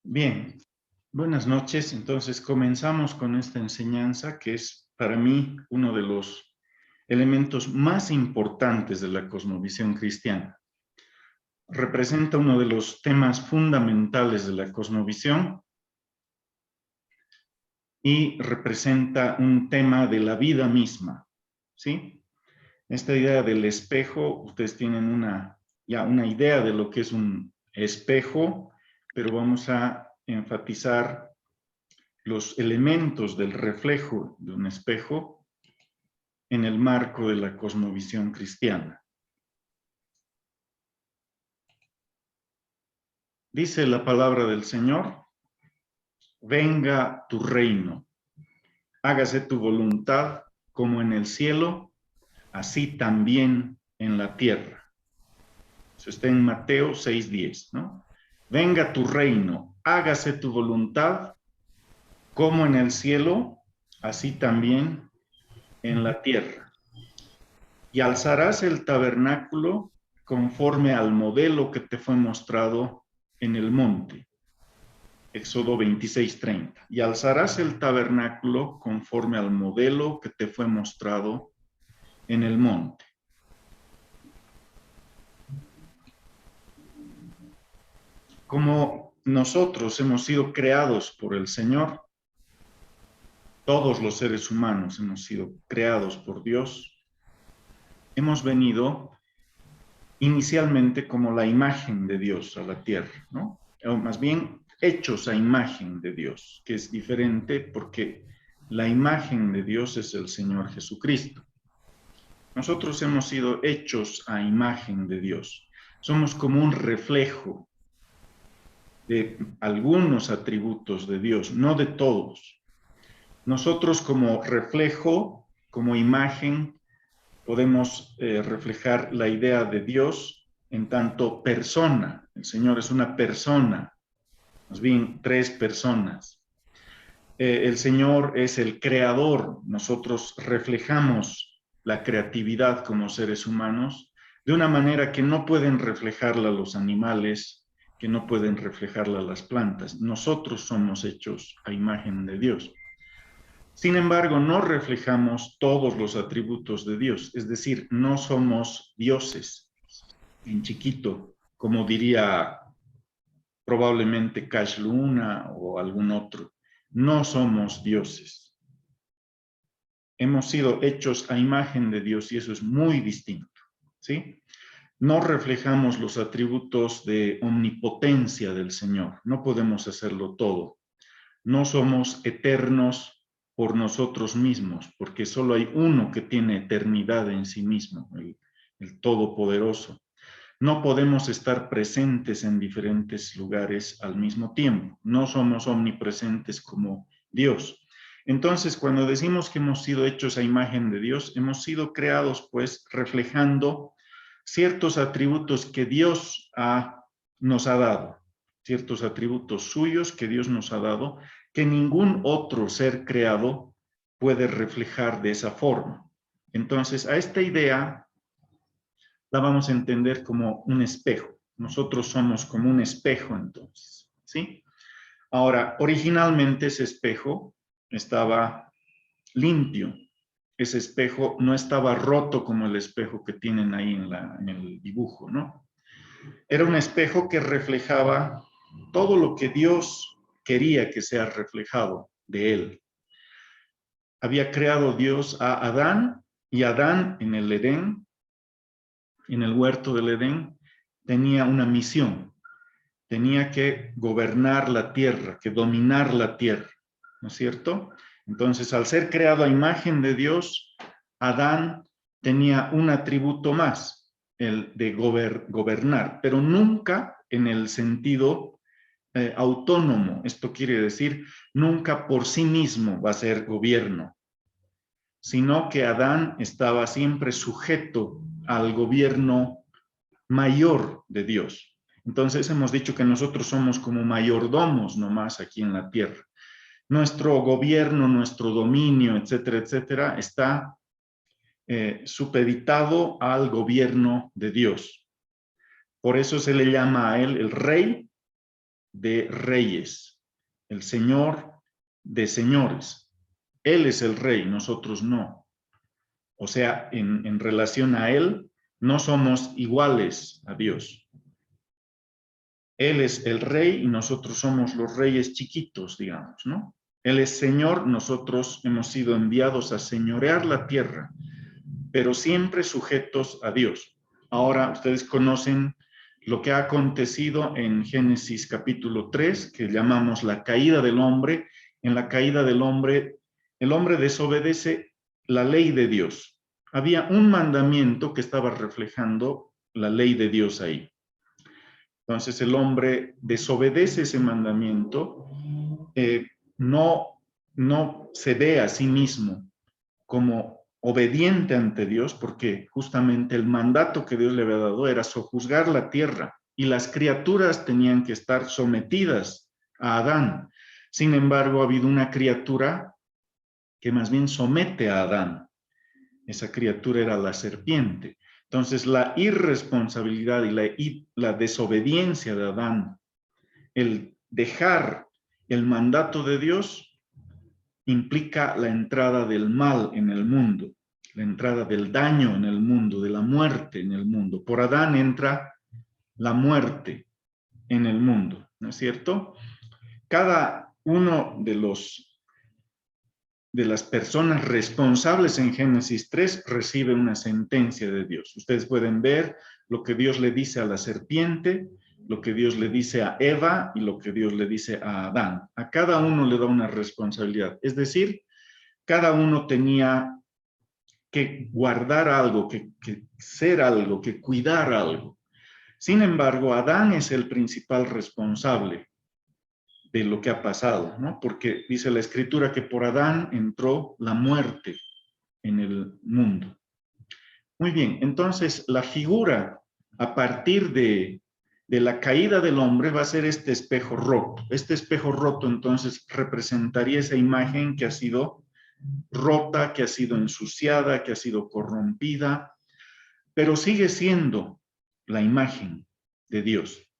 Bien, buenas noches. Entonces comenzamos con esta enseñanza que es para mí uno de los elementos más importantes de la cosmovisión cristiana. Representa uno de los temas fundamentales de la cosmovisión y representa un tema de la vida misma, ¿sí? Esta idea del espejo, ustedes tienen ya una idea de lo que es un espejo, pero vamos a enfatizar los elementos del reflejo de un espejo en el marco de la cosmovisión cristiana. Dice la palabra del Señor: venga tu reino, hágase tu voluntad como en el cielo, así también en la tierra. Eso está en Mateo 6:10, ¿no? Venga tu reino, hágase tu voluntad como en el cielo, así también en la tierra. Y alzarás el tabernáculo conforme al modelo que te fue mostrado en el monte. Éxodo 26:30. Y alzarás el tabernáculo conforme al modelo que te fue mostrado en el monte. Como nosotros hemos sido creados por el Señor, todos los seres humanos hemos sido creados por Dios, hemos venido inicialmente como la imagen de Dios a la tierra, ¿no? O más bien hechos a imagen de Dios, que es diferente porque la imagen de Dios es el Señor Jesucristo. Nosotros hemos sido hechos a imagen de Dios. Somos como un reflejo de algunos atributos de Dios, no de todos. Nosotros como reflejo, como imagen, podemos reflejar la idea de Dios en tanto persona. El Señor es una persona, más bien tres personas. El Señor es el creador. Nosotros reflejamos la creatividad como seres humanos de una manera que no pueden reflejarla los animales, que no pueden reflejarla las plantas. Nosotros somos hechos a imagen de Dios. Sin embargo, no reflejamos todos los atributos de Dios, es decir, no somos dioses en chiquito, como diría probablemente Cash Luna o algún otro. No somos dioses. Hemos sido hechos a imagen de Dios y eso es muy distinto, ¿sí? No reflejamos los atributos de omnipotencia del Señor, no podemos hacerlo todo. No somos eternos por nosotros mismos, porque solo hay uno que tiene eternidad en sí mismo, el Todopoderoso. No podemos estar presentes en diferentes lugares al mismo tiempo. No somos omnipresentes como Dios. Entonces, cuando decimos que hemos sido hechos a imagen de Dios, hemos sido creados, pues, reflejando ciertos atributos que Dios nos ha dado, ciertos atributos suyos que Dios nos ha dado, que ningún otro ser creado puede reflejar de esa forma. Entonces, a esta idea la vamos a entender como un espejo. Nosotros somos como un espejo, entonces, ¿sí? Ahora, originalmente ese espejo estaba limpio. Ese espejo no estaba roto como el espejo que tienen ahí en el dibujo, ¿no? Era un espejo que reflejaba todo lo que Dios quería que sea reflejado de él. Había creado Dios a Adán, y Adán en el Edén, en el huerto del Edén, tenía una misión. Tenía que gobernar la tierra, que dominar la tierra, ¿no es cierto? Entonces, al ser creado a imagen de Dios, Adán tenía un atributo más, el de gobernar, pero nunca en el sentido autónomo. Esto quiere decir, nunca por sí mismo va a ser gobierno, sino que Adán estaba siempre sujeto al gobierno mayor de Dios. Entonces hemos dicho que nosotros somos como mayordomos nomás aquí en la tierra. Nuestro gobierno, nuestro dominio, etcétera, etcétera, está supeditado al gobierno de Dios. Por eso se le llama a él el rey de reyes, el Señor de señores. Él es el rey, nosotros no. O sea, en relación a Él, no somos iguales a Dios. Él es el rey y nosotros somos los reyes chiquitos, digamos, ¿no? Él es Señor, nosotros hemos sido enviados a señorear la tierra, pero siempre sujetos a Dios. Ahora, ustedes conocen lo que ha acontecido en Génesis capítulo 3, que llamamos la caída del hombre. En la caída del hombre, el hombre desobedece la ley de Dios. Había un mandamiento que estaba reflejando la ley de Dios ahí. Entonces el hombre desobedece ese mandamiento, no se ve a sí mismo como obediente ante Dios, porque justamente el mandato que Dios le había dado era sojuzgar la tierra y las criaturas tenían que estar sometidas a Adán. Sin embargo, ha habido una criatura que más bien somete a Adán. Esa criatura era la serpiente. Entonces, la irresponsabilidad y la desobediencia de Adán, el dejar el mandato de Dios, implica la entrada del mal en el mundo, la entrada del daño en el mundo, de la muerte en el mundo. Por Adán entra la muerte en el mundo, ¿no es cierto? Cada uno de las personas responsables en Génesis 3 recibe una sentencia de Dios. Ustedes pueden ver lo que Dios le dice a la serpiente, lo que Dios le dice a Eva y lo que Dios le dice a Adán. A cada uno le da una responsabilidad. Es decir, cada uno tenía que guardar algo, que ser algo, que cuidar algo. Sin embargo, Adán es el principal responsable de lo que ha pasado, ¿no? Porque dice la Escritura que por Adán entró la muerte en el mundo. Muy bien, entonces la figura a partir de la caída del hombre va a ser este espejo roto. Este espejo roto entonces representaría esa imagen que ha sido rota, que ha sido ensuciada, que ha sido corrompida, pero sigue siendo la imagen de Dios.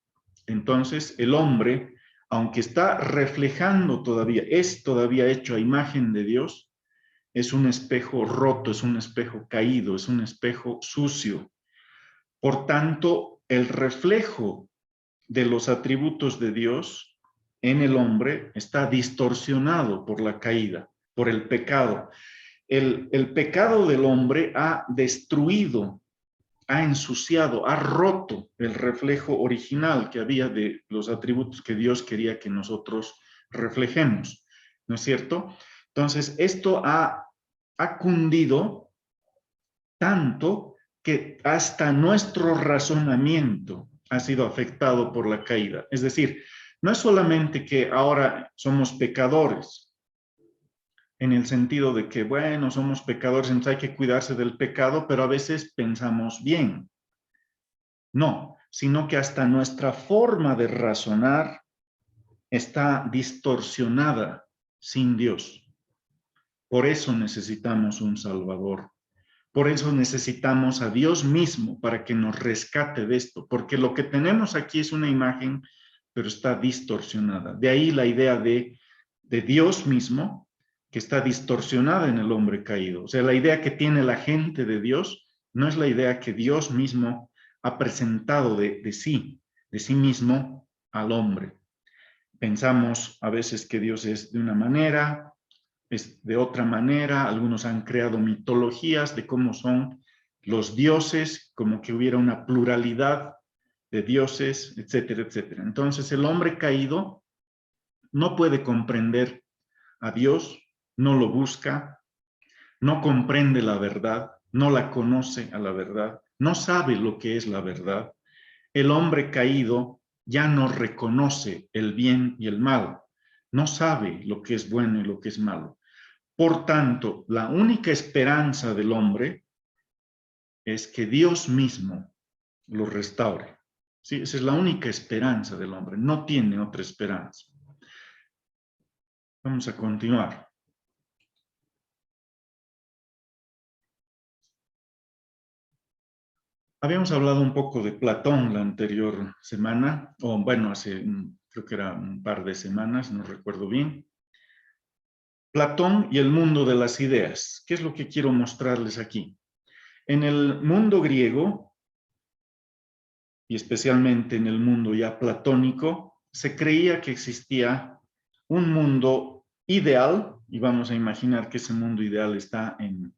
Entonces el hombre, aunque está reflejando todavía, es todavía hecho a imagen de Dios, es un espejo roto, es un espejo caído, es un espejo sucio. Por tanto, el reflejo de los atributos de Dios en el hombre está distorsionado por la caída, por el pecado. El pecado del hombre ha destruido, ha ensuciado, ha roto el reflejo original que había de los atributos que Dios quería que nosotros reflejemos, ¿no es cierto? Entonces, esto ha cundido tanto que hasta nuestro razonamiento ha sido afectado por la caída. Es decir, no es solamente que ahora somos pecadores, en el sentido de que, bueno, somos pecadores, entonces hay que cuidarse del pecado, pero a veces pensamos bien. No, sino que hasta nuestra forma de razonar está distorsionada sin Dios. Por eso necesitamos un Salvador. Por eso necesitamos a Dios mismo para que nos rescate de esto, porque lo que tenemos aquí es una imagen, pero está distorsionada. De ahí la idea de Dios mismo, que está distorsionada en el hombre caído. O sea, la idea que tiene la gente de Dios no es la idea que Dios mismo ha presentado de sí mismo al hombre. Pensamos a veces que Dios es de una manera, es de otra manera. Algunos han creado mitologías de cómo son los dioses, como que hubiera una pluralidad de dioses, etcétera, etcétera. Entonces el hombre caído no puede comprender a Dios, no lo busca, no comprende la verdad, no la conoce a la verdad, no sabe lo que es la verdad. El hombre caído ya no reconoce el bien y el mal, no sabe lo que es bueno y lo que es malo. Por tanto, la única esperanza del hombre es que Dios mismo lo restaure. ¿Sí? Esa es la única esperanza del hombre, no tiene otra esperanza. Vamos a continuar. Habíamos hablado un poco de Platón la anterior semana, o bueno, hace creo que era un par de semanas, no recuerdo bien. Platón y el mundo de las ideas. ¿Qué es lo que quiero mostrarles aquí? En el mundo griego, y especialmente en el mundo ya platónico, se creía que existía un mundo ideal, y vamos a imaginar que ese mundo ideal está en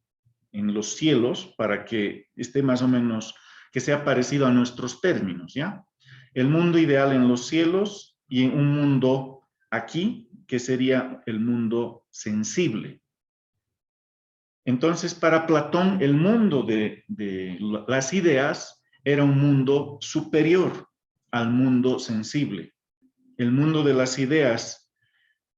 los cielos para que esté más o menos, que sea parecido a nuestros términos, ¿ya? El mundo ideal en los cielos y un mundo aquí, que sería el mundo sensible. Entonces, para Platón, el mundo de las ideas era un mundo superior al mundo sensible. El mundo de las ideas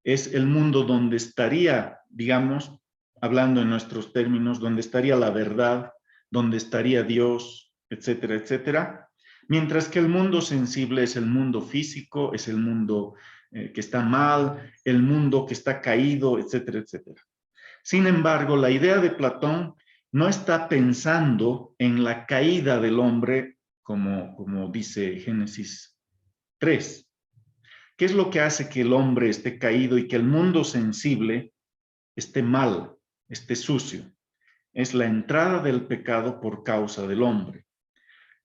es el mundo donde estaría, digamos, hablando en nuestros términos, donde estaría la verdad, donde estaría Dios, etcétera, etcétera. Mientras que el mundo sensible es el mundo físico, es el mundo que está mal, el mundo que está caído, etcétera, etcétera. Sin embargo, la idea de Platón no está pensando en la caída del hombre, como dice Génesis 3. ¿Qué es lo que hace que el hombre esté caído y que el mundo sensible esté mal, esté sucio? Es la entrada del pecado por causa del hombre.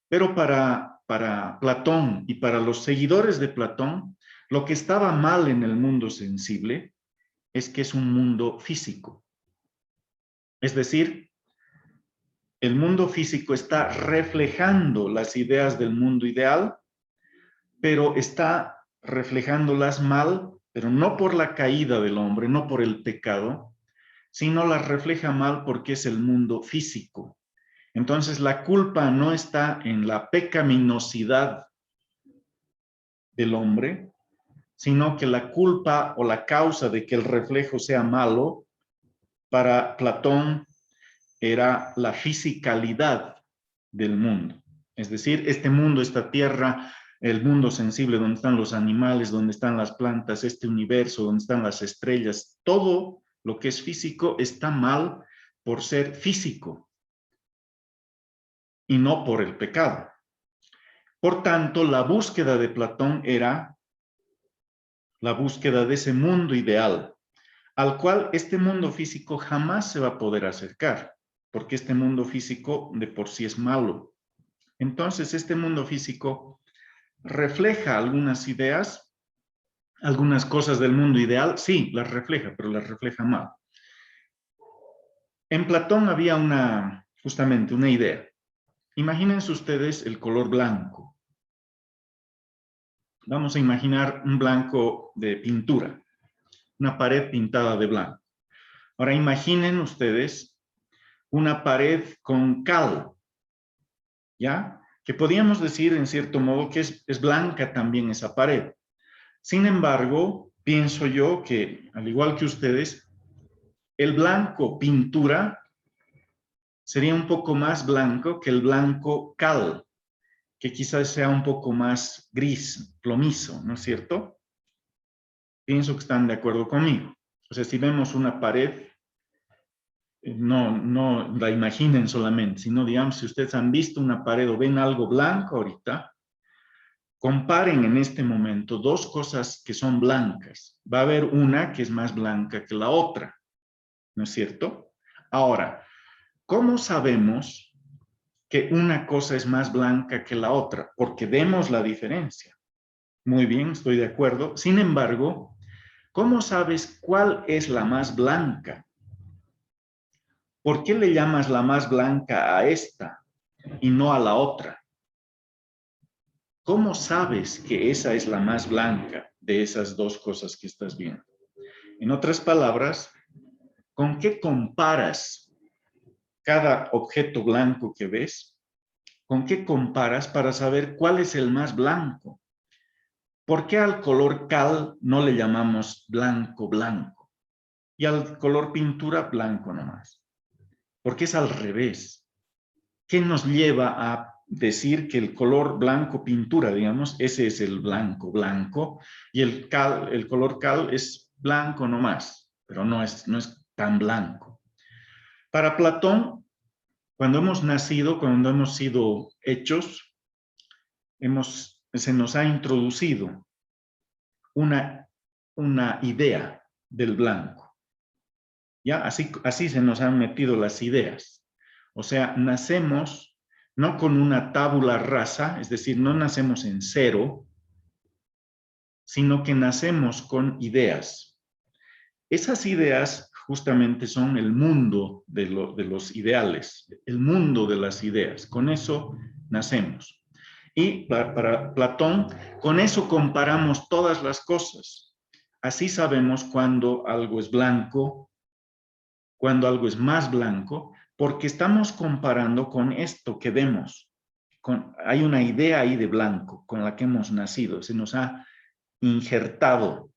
Pero para Platón y para los seguidores de Platón, lo que estaba mal en el mundo sensible es que es un mundo físico. Es decir, el mundo físico está reflejando las ideas del mundo ideal, pero está reflejándolas mal, pero no por la caída del hombre, no por el pecado, sino las refleja mal porque es el mundo físico. Entonces la culpa no está en la pecaminosidad del hombre, sino que la culpa o la causa de que el reflejo sea malo, para Platón era la fisicalidad del mundo. Es decir, este mundo, esta tierra, el mundo sensible donde están los animales, donde están las plantas, este universo, donde están las estrellas, todo lo que es físico está mal por ser físico y no por el pecado. Por tanto, la búsqueda de Platón era la búsqueda de ese mundo ideal, al cual este mundo físico jamás se va a poder acercar, porque este mundo físico de por sí es malo. Entonces, este mundo físico refleja algunas ideas, algunas cosas del mundo ideal, sí, las refleja, pero las refleja mal. En Platón había justamente una idea. Imagínense ustedes el color blanco. Vamos a imaginar un blanco de pintura, una pared pintada de blanco. Ahora imaginen ustedes una pared con cal, ¿ya? Que podríamos decir en cierto modo que es blanca también esa pared. Sin embargo, pienso yo que, al igual que ustedes, el blanco pintura sería un poco más blanco que el blanco cal, que quizás sea un poco más gris, plomizo, ¿no es cierto? Pienso que están de acuerdo conmigo. O sea, si vemos una pared, no la imaginen solamente, sino digamos, si ustedes han visto una pared o ven algo blanco ahorita, comparen en este momento dos cosas que son blancas. Va a haber una que es más blanca que la otra, ¿no es cierto? Ahora, ¿cómo sabemos que una cosa es más blanca que la otra? Porque vemos la diferencia. Muy bien, estoy de acuerdo. Sin embargo, ¿cómo sabes cuál es la más blanca? ¿Por qué le llamas la más blanca a esta y no a la otra? ¿Cómo sabes que esa es la más blanca de esas dos cosas que estás viendo? En otras palabras, ¿con qué comparas cada objeto blanco que ves? ¿Con qué comparas para saber cuál es el más blanco? ¿Por qué al color cal no le llamamos blanco blanco? Y al color pintura blanco nomás. Porque es al revés. ¿Qué nos lleva a decir que el color blanco pintura, digamos, ese es el blanco blanco, y el color cal es blanco nomás, pero no es tan blanco? Para Platón, cuando hemos nacido, cuando hemos sido hechos, se nos ha introducido una idea del blanco. ¿Ya? Así se nos han metido las ideas. O sea, nacemos no con una tabula rasa, es decir, no nacemos en cero, sino que nacemos con ideas. Esas ideas justamente son el mundo de los ideales, el mundo de las ideas. Con eso nacemos. Y para Platón, con eso comparamos todas las cosas. Así sabemos cuando algo es blanco, cuando algo es más blanco, porque estamos comparando con esto que vemos. Hay una idea ahí de blanco con la que hemos nacido, se nos ha injertado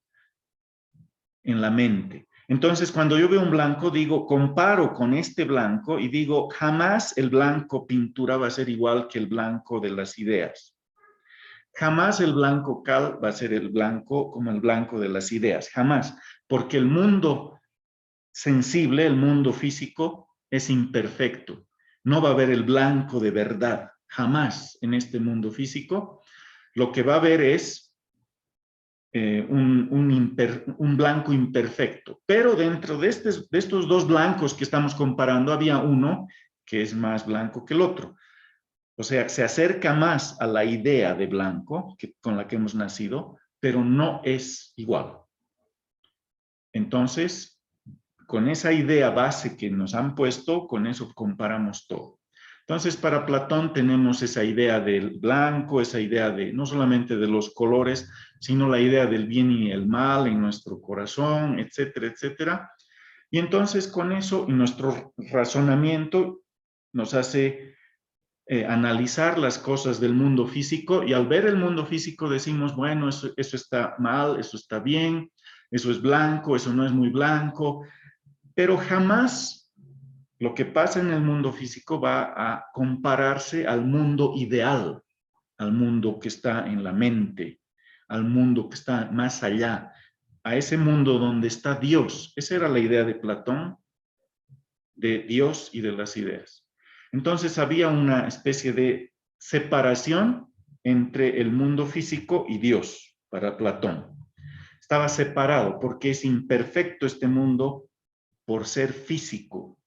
en la mente. Entonces, cuando yo veo un blanco, digo, comparo con este blanco y digo, jamás el blanco pintura va a ser igual que el blanco de las ideas. Jamás el blanco cal va a ser el blanco como el blanco de las ideas, jamás, porque el mundo sensible, el mundo físico, es imperfecto. No va a haber el blanco de verdad, jamás en este mundo físico. Lo que va a haber es un blanco imperfecto. Pero dentro de estos dos blancos que estamos comparando, había uno que es más blanco que el otro. O sea, se acerca más a la idea de blanco con la que hemos nacido, pero no es igual. Entonces, con esa idea base que nos han puesto, con eso comparamos todo. Entonces, para Platón tenemos esa idea del blanco, esa idea de no solamente de los colores, sino la idea del bien y el mal en nuestro corazón, etcétera, etcétera. Y entonces con eso, nuestro razonamiento nos hace analizar las cosas del mundo físico, y al ver el mundo físico decimos, bueno, eso está mal, eso está bien, eso es blanco, eso no es muy blanco, pero jamás lo que pasa en el mundo físico va a compararse al mundo ideal, al mundo que está en la mente, al mundo que está más allá, a ese mundo donde está Dios. Esa era la idea de Platón, de Dios y de las ideas. Entonces había una especie de separación entre el mundo físico y Dios para Platón. Estaba separado porque es imperfecto este mundo por ser físico,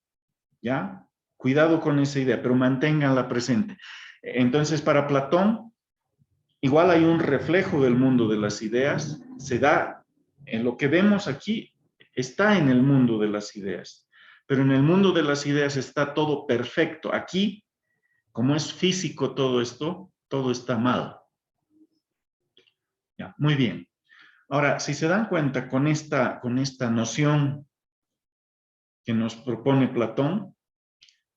¿ya? Cuidado con esa idea, pero manténganla presente. Entonces, para Platón, igual hay un reflejo del mundo de las ideas, se da en lo que vemos aquí, está en el mundo de las ideas, pero en el mundo de las ideas está todo perfecto. Aquí, como es físico todo esto, todo está mal. Ya, muy bien. Ahora, si se dan cuenta con esta noción que nos propone Platón,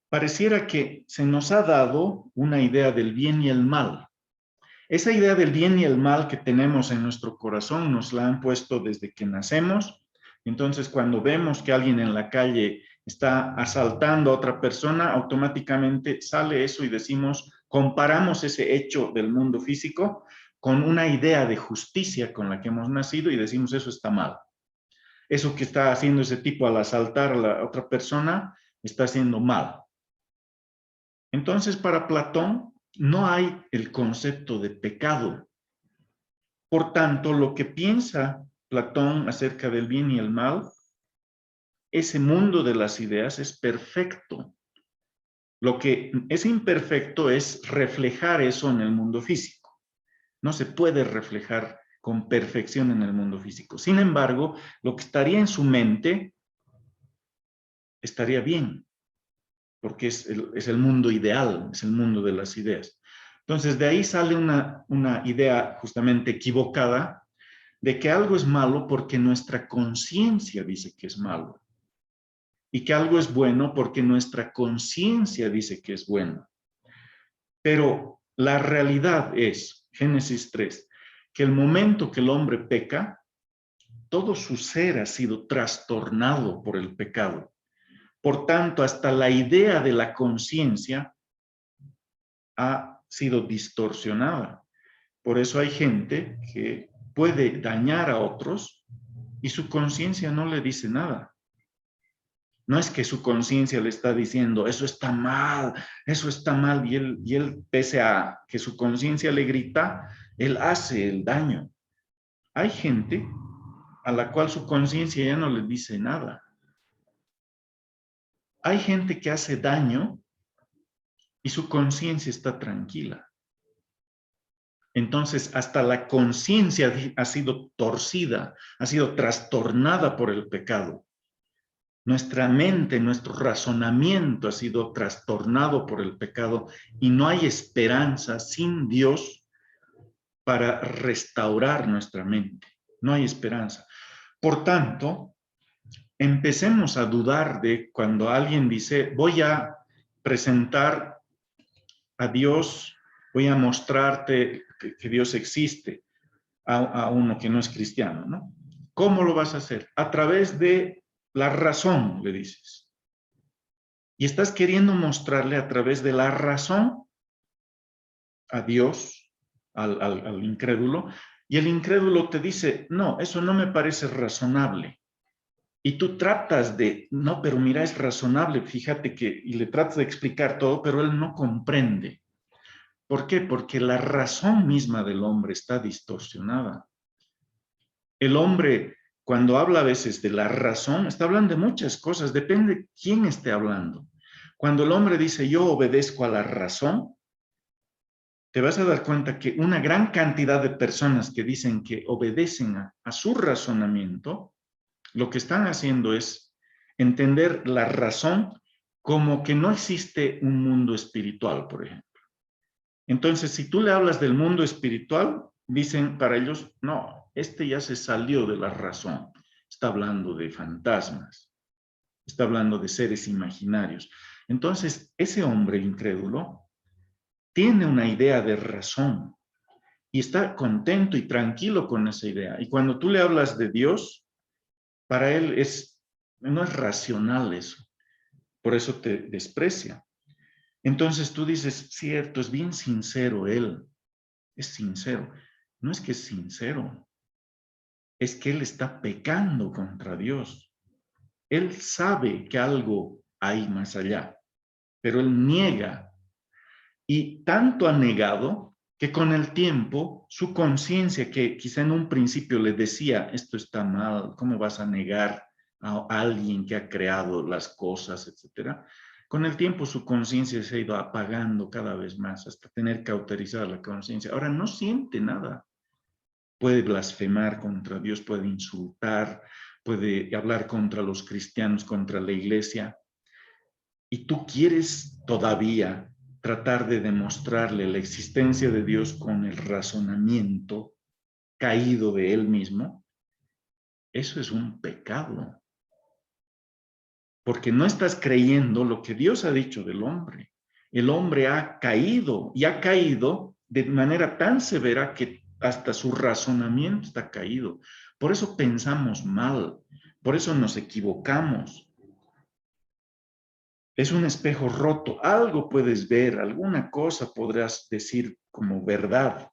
pareciera que se nos ha dado una idea del bien y el mal. Esa idea del bien y el mal que tenemos en nuestro corazón nos la han puesto desde que nacemos. Entonces, cuando vemos que alguien en la calle está asaltando a otra persona, automáticamente sale eso y decimos, comparamos ese hecho del mundo físico con una idea de justicia con la que hemos nacido y decimos, eso está mal. Eso que está haciendo ese tipo al asaltar a la otra persona está haciendo mal. Entonces, para Platón no hay el concepto de pecado. Por tanto, lo que piensa Platón acerca del bien y el mal, ese mundo de las ideas es perfecto. Lo que es imperfecto es reflejar eso en el mundo físico. No se puede reflejar con perfección en el mundo físico. Sin embargo, lo que estaría en su mente estaría bien, porque es el mundo ideal, es el mundo de las ideas. Entonces, de ahí sale una idea justamente equivocada de que algo es malo porque nuestra conciencia dice que es malo, y que algo es bueno porque nuestra conciencia dice que es bueno. Pero la realidad es, Génesis 3, que el momento que el hombre peca, todo su ser ha sido trastornado por el pecado. Por tanto, hasta la idea de la conciencia ha sido distorsionada. Por eso hay gente que puede dañar a otros y su conciencia no le dice nada. No es que su conciencia le está diciendo, eso está mal, y él, pese a que su conciencia le grita, él hace el daño. Hay gente a la cual su conciencia ya no le dice nada. Hay gente que hace daño y su conciencia está tranquila. Entonces, hasta la conciencia ha sido torcida, ha sido trastornada por el pecado. Nuestra mente, nuestro razonamiento ha sido trastornado por el pecado y no hay esperanza sin Dios para restaurar nuestra mente. No hay esperanza. Por tanto, empecemos a dudar de cuando alguien dice, voy a presentar a Dios, voy a mostrarte que Dios existe a uno que no es cristiano, ¿no? ¿Cómo lo vas a hacer? A través de la razón, le dices. Y estás queriendo mostrarle a través de la razón a Dios, al incrédulo, y el incrédulo te dice, no, eso no me parece razonable. Y tú tratas de, no, pero mira, es razonable, fíjate que, y le tratas de explicar todo, pero él no comprende. ¿Por qué? Porque la razón misma del hombre está distorsionada. El hombre, cuando habla a veces de la razón, está hablando de muchas cosas, depende de quién esté hablando. Cuando el hombre dice, yo obedezco a la razón, te vas a dar cuenta que una gran cantidad de personas que dicen que obedecen a su razonamiento, lo que están haciendo es entender la razón como que no existe un mundo espiritual, por ejemplo. Entonces, si tú le hablas del mundo espiritual, dicen para ellos, no, este ya se salió de la razón. Está hablando de fantasmas, está hablando de seres imaginarios. Entonces, ese hombre incrédulo tiene una idea de razón y está contento y tranquilo con esa idea. Y cuando tú le hablas de Dios, para él no es racional eso. Por eso te desprecia. Entonces tú dices, cierto, es bien sincero él. Es sincero. No es que es sincero, es que él está pecando contra Dios. Él sabe que algo hay más allá, pero él niega. Y tanto ha negado que con el tiempo su conciencia, que quizá en un principio le decía, esto está mal, ¿cómo vas a negar a alguien que ha creado las cosas, etcétera? Con el tiempo su conciencia se ha ido apagando cada vez más hasta tener cauterizada la conciencia. Ahora no siente nada. Puede blasfemar contra Dios, puede insultar, puede hablar contra los cristianos, contra la iglesia. Y tú quieres todavía tratar de demostrarle la existencia de Dios con el razonamiento caído de él mismo, eso es un pecado. Porque no estás creyendo lo que Dios ha dicho del hombre. El hombre ha caído y ha caído de manera tan severa que hasta su razonamiento está caído. Por eso pensamos mal, por eso nos equivocamos. Es un espejo roto, algo puedes ver, alguna cosa podrás decir como verdad,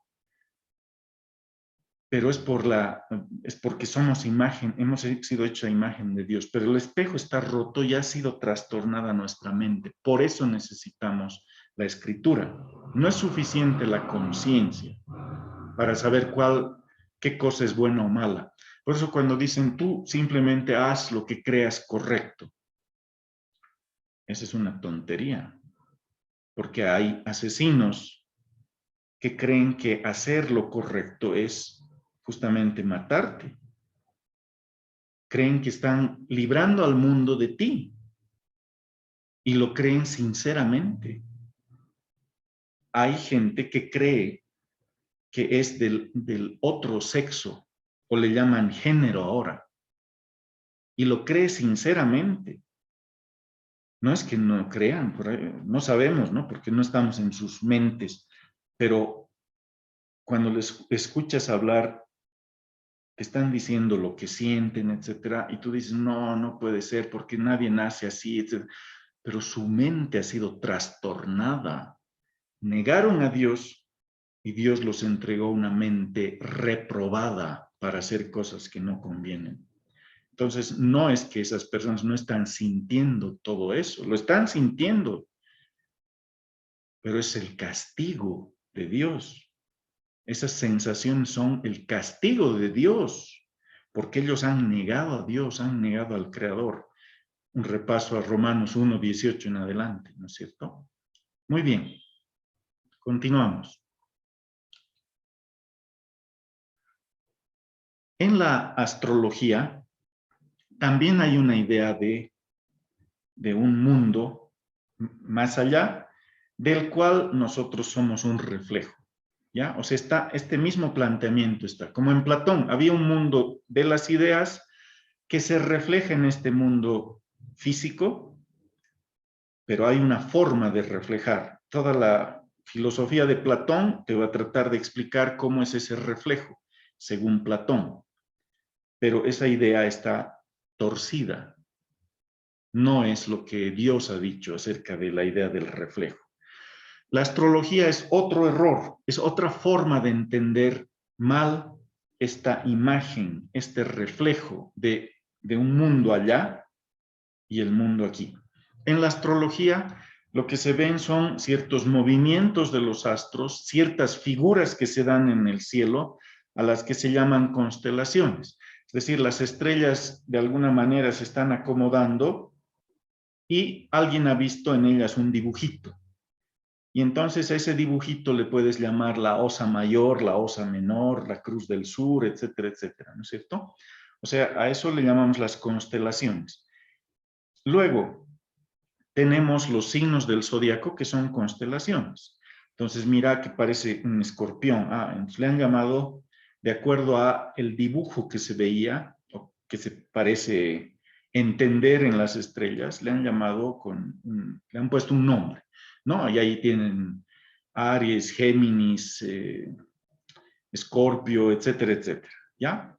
pero es porque somos imagen, hemos sido hecha a imagen de Dios, pero el espejo está roto y ha sido trastornada nuestra mente. Por eso necesitamos la escritura. No es suficiente la conciencia para saber qué cosa es buena o mala. Por eso cuando dicen tú simplemente haz lo que creas correcto, esa es una tontería, porque hay asesinos que creen que hacer lo correcto es justamente matarte. Creen que están librando al mundo de ti y lo creen sinceramente. Hay gente que cree que es del otro sexo o le llaman género ahora y lo cree sinceramente. No es que no crean, no sabemos, ¿no? Porque no estamos en sus mentes, pero cuando les escuchas hablar están diciendo lo que sienten, etcétera, y tú dices, no, no puede ser, porque nadie nace así, etcétera. Pero su mente ha sido trastornada. Negaron a Dios y Dios los entregó una mente reprobada para hacer cosas que no convienen. Entonces, no es que esas personas no están sintiendo todo eso, lo están sintiendo, pero es el castigo de Dios. Esas sensaciones son el castigo de Dios, porque ellos han negado a Dios, han negado al Creador. Un repaso a Romanos 1:18 en adelante, ¿no es cierto? Muy bien, continuamos. En la astrología también hay una idea de un mundo más allá, del cual nosotros somos un reflejo, ¿ya? O sea, está este mismo planteamiento, está como en Platón, había un mundo de las ideas que se refleja en este mundo físico, pero hay una forma de reflejar. Toda la filosofía de Platón te va a tratar de explicar cómo es ese reflejo, según Platón, pero esa idea está torcida. No es lo que Dios ha dicho acerca de la idea del reflejo. La astrología es otro error, es otra forma de entender mal esta imagen, este reflejo de un mundo allá y el mundo aquí. En la astrología lo que se ven son ciertos movimientos de los astros, ciertas figuras que se dan en el cielo, a las que se llaman constelaciones. Es decir, las estrellas de alguna manera se están acomodando y alguien ha visto en ellas un dibujito. Y entonces a ese dibujito le puedes llamar la osa mayor, la osa menor, la cruz del sur, etcétera, etcétera, ¿no es cierto? O sea, a eso le llamamos las constelaciones. Luego, tenemos los signos del zodiaco que son constelaciones. Entonces, mira que parece un escorpión. Entonces le han llamado, de acuerdo a el dibujo que se veía, o que se parece entender en las estrellas, le han llamado le han puesto un nombre, ¿no? Y ahí tienen Aries, Géminis, Escorpio, etcétera, etcétera, ¿ya?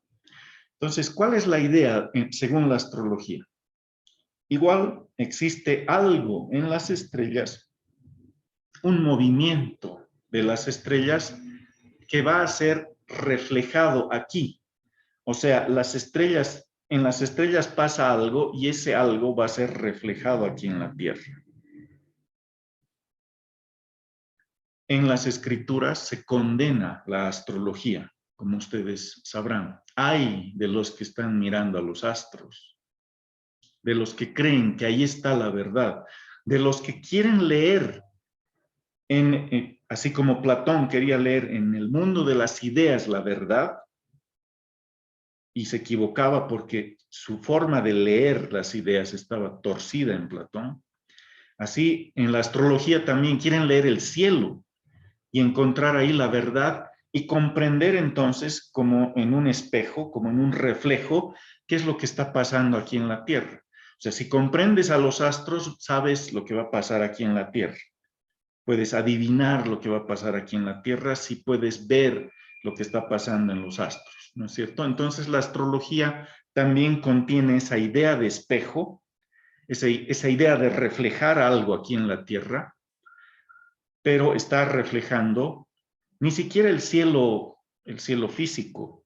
Entonces, ¿cuál es la idea según la astrología? Igual existe algo en las estrellas, un movimiento de las estrellas que va a ser reflejado aquí. O sea, en las estrellas pasa algo y ese algo va a ser reflejado aquí en la Tierra. En las escrituras se condena la astrología, como ustedes sabrán. Hay de los que están mirando a los astros, de los que creen que ahí está la verdad, de los que quieren leer, así como Platón quería leer en el mundo de las ideas la verdad, y se equivocaba porque su forma de leer las ideas estaba torcida en Platón. Así, en la astrología también quieren leer el cielo y encontrar ahí la verdad y comprender entonces como en un espejo, como en un reflejo, qué es lo que está pasando aquí en la Tierra. O sea, si comprendes a los astros, sabes lo que va a pasar aquí en la Tierra. Puedes adivinar lo que va a pasar aquí en la Tierra si puedes ver lo que está pasando en los astros, ¿no es cierto? Entonces la astrología también contiene esa idea de espejo, esa idea de reflejar algo aquí en la Tierra, pero está reflejando ni siquiera el cielo físico,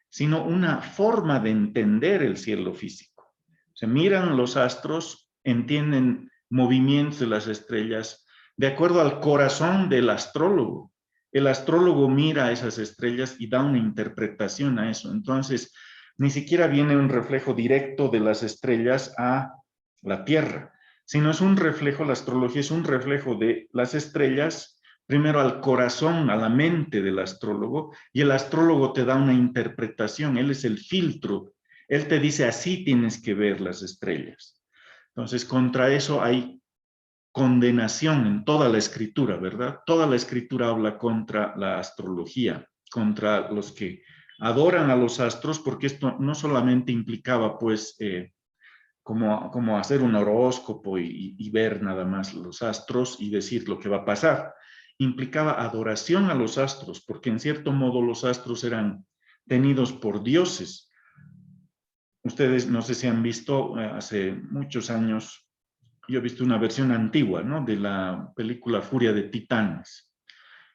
sino una forma de entender el cielo físico. Se miran los astros, entienden movimientos de las estrellas de acuerdo al corazón del astrólogo. El astrólogo mira a esas estrellas y da una interpretación a eso. Entonces, ni siquiera viene un reflejo directo de las estrellas a la Tierra, sino es un reflejo, la astrología es un reflejo de las estrellas primero al corazón, a la mente del astrólogo, y el astrólogo te da una interpretación, él es el filtro, él te dice así tienes que ver las estrellas. Entonces, contra eso hay condenación en toda la escritura, ¿verdad? Toda la escritura habla contra la astrología, contra los que adoran a los astros, porque esto no solamente implicaba, pues, como hacer un horóscopo y ver nada más los astros y decir lo que va a pasar. Implicaba adoración a los astros, porque en cierto modo los astros eran tenidos por dioses. Ustedes no sé si han visto, hace muchos años, yo he visto una versión antigua, ¿no? De la película Furia de Titanes.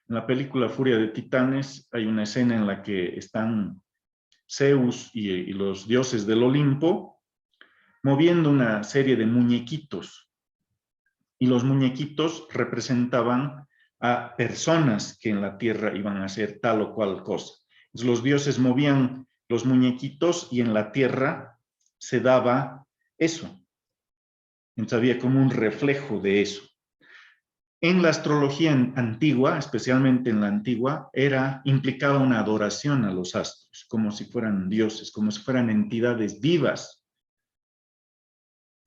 En la película Furia de Titanes hay una escena en la que están Zeus y los dioses del Olimpo moviendo una serie de muñequitos. Y los muñequitos representaban a personas que en la tierra iban a hacer tal o cual cosa. Entonces, los dioses movían los muñequitos y en la tierra se daba eso. Entonces había como un reflejo de eso. En la astrología antigua, especialmente en la antigua, implicaba una adoración a los astros, como si fueran dioses, como si fueran entidades vivas.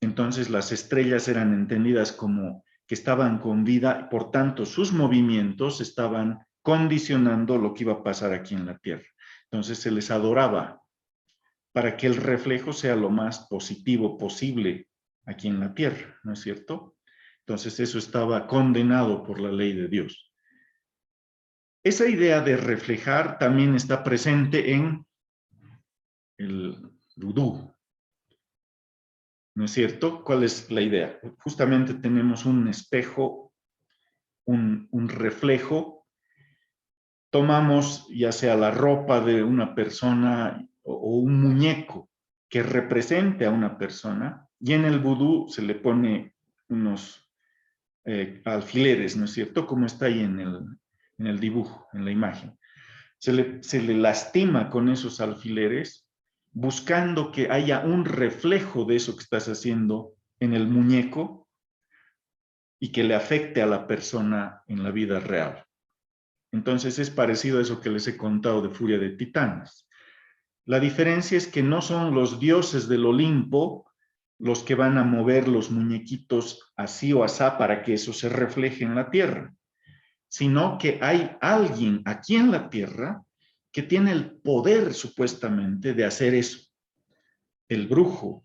Entonces las estrellas eran entendidas como que estaban con vida, por tanto sus movimientos estaban condicionando lo que iba a pasar aquí en la Tierra. Entonces se les adoraba para que el reflejo sea lo más positivo posible aquí en la Tierra, ¿no es cierto? Entonces eso estaba condenado por la ley de Dios. Esa idea de reflejar también está presente en el vudú, ¿no es cierto? ¿Cuál es la idea? Justamente tenemos un espejo, un reflejo, tomamos ya sea la ropa de una persona o un muñeco que represente a una persona y en el vudú se le pone unos alfileres, ¿no es cierto? Como está ahí en el dibujo, en la imagen. Se le lastima con esos alfileres buscando que haya un reflejo de eso que estás haciendo en el muñeco y que le afecte a la persona en la vida real. Entonces es parecido a eso que les he contado de Furia de Titanes. La diferencia es que no son los dioses del Olimpo los que van a mover los muñequitos así o asá para que eso se refleje en la tierra, sino que hay alguien aquí en la tierra que tiene el poder supuestamente de hacer eso. El brujo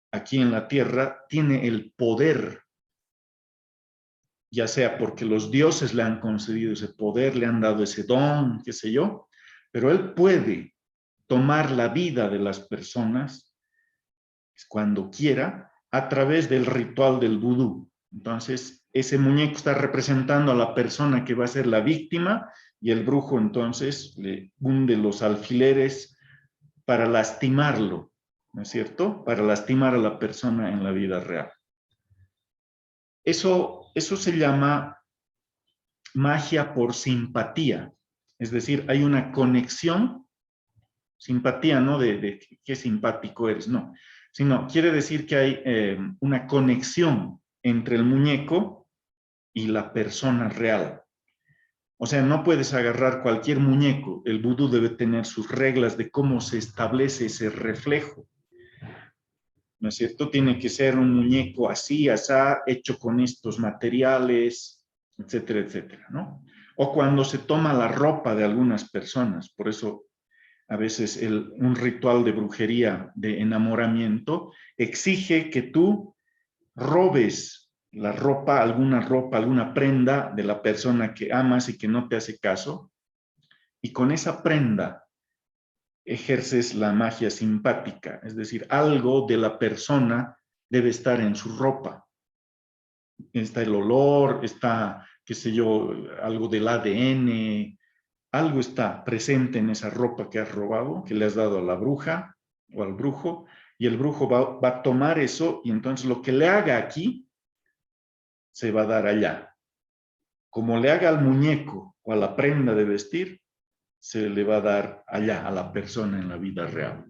aquí en la tierra tiene el poder, ya sea porque los dioses le han concedido ese poder, le han dado ese don, qué sé yo, pero él puede tomar la vida de las personas cuando quiera a través del ritual del vudú. Entonces, ese muñeco está representando a la persona que va a ser la víctima y el brujo entonces le hunde los alfileres para lastimarlo, ¿no es cierto? Para lastimar a la persona en la vida real. Eso se llama magia por simpatía. Es decir, hay una conexión, simpatía, no de qué simpático eres, no, sino quiere decir que hay una conexión entre el muñeco y la persona real. O sea, no puedes agarrar cualquier muñeco. El vudú debe tener sus reglas de cómo se establece ese reflejo. ¿No es cierto? Tiene que ser un muñeco así, asá, hecho con estos materiales, etcétera, etcétera, ¿no? O cuando se toma la ropa de algunas personas, por eso a veces un ritual de brujería, de enamoramiento, exige que tú robes alguna prenda de la persona que amas y que no te hace caso, y con esa prenda ejerces la magia simpática, es decir, algo de la persona debe estar en su ropa. Está el olor, está, qué sé yo, algo del ADN, algo está presente en esa ropa que has robado, que le has dado a la bruja o al brujo, y el brujo va a tomar eso y entonces lo que le haga aquí se va a dar allá. Como le haga al muñeco o a la prenda de vestir, se le va a dar allá a la persona en la vida real.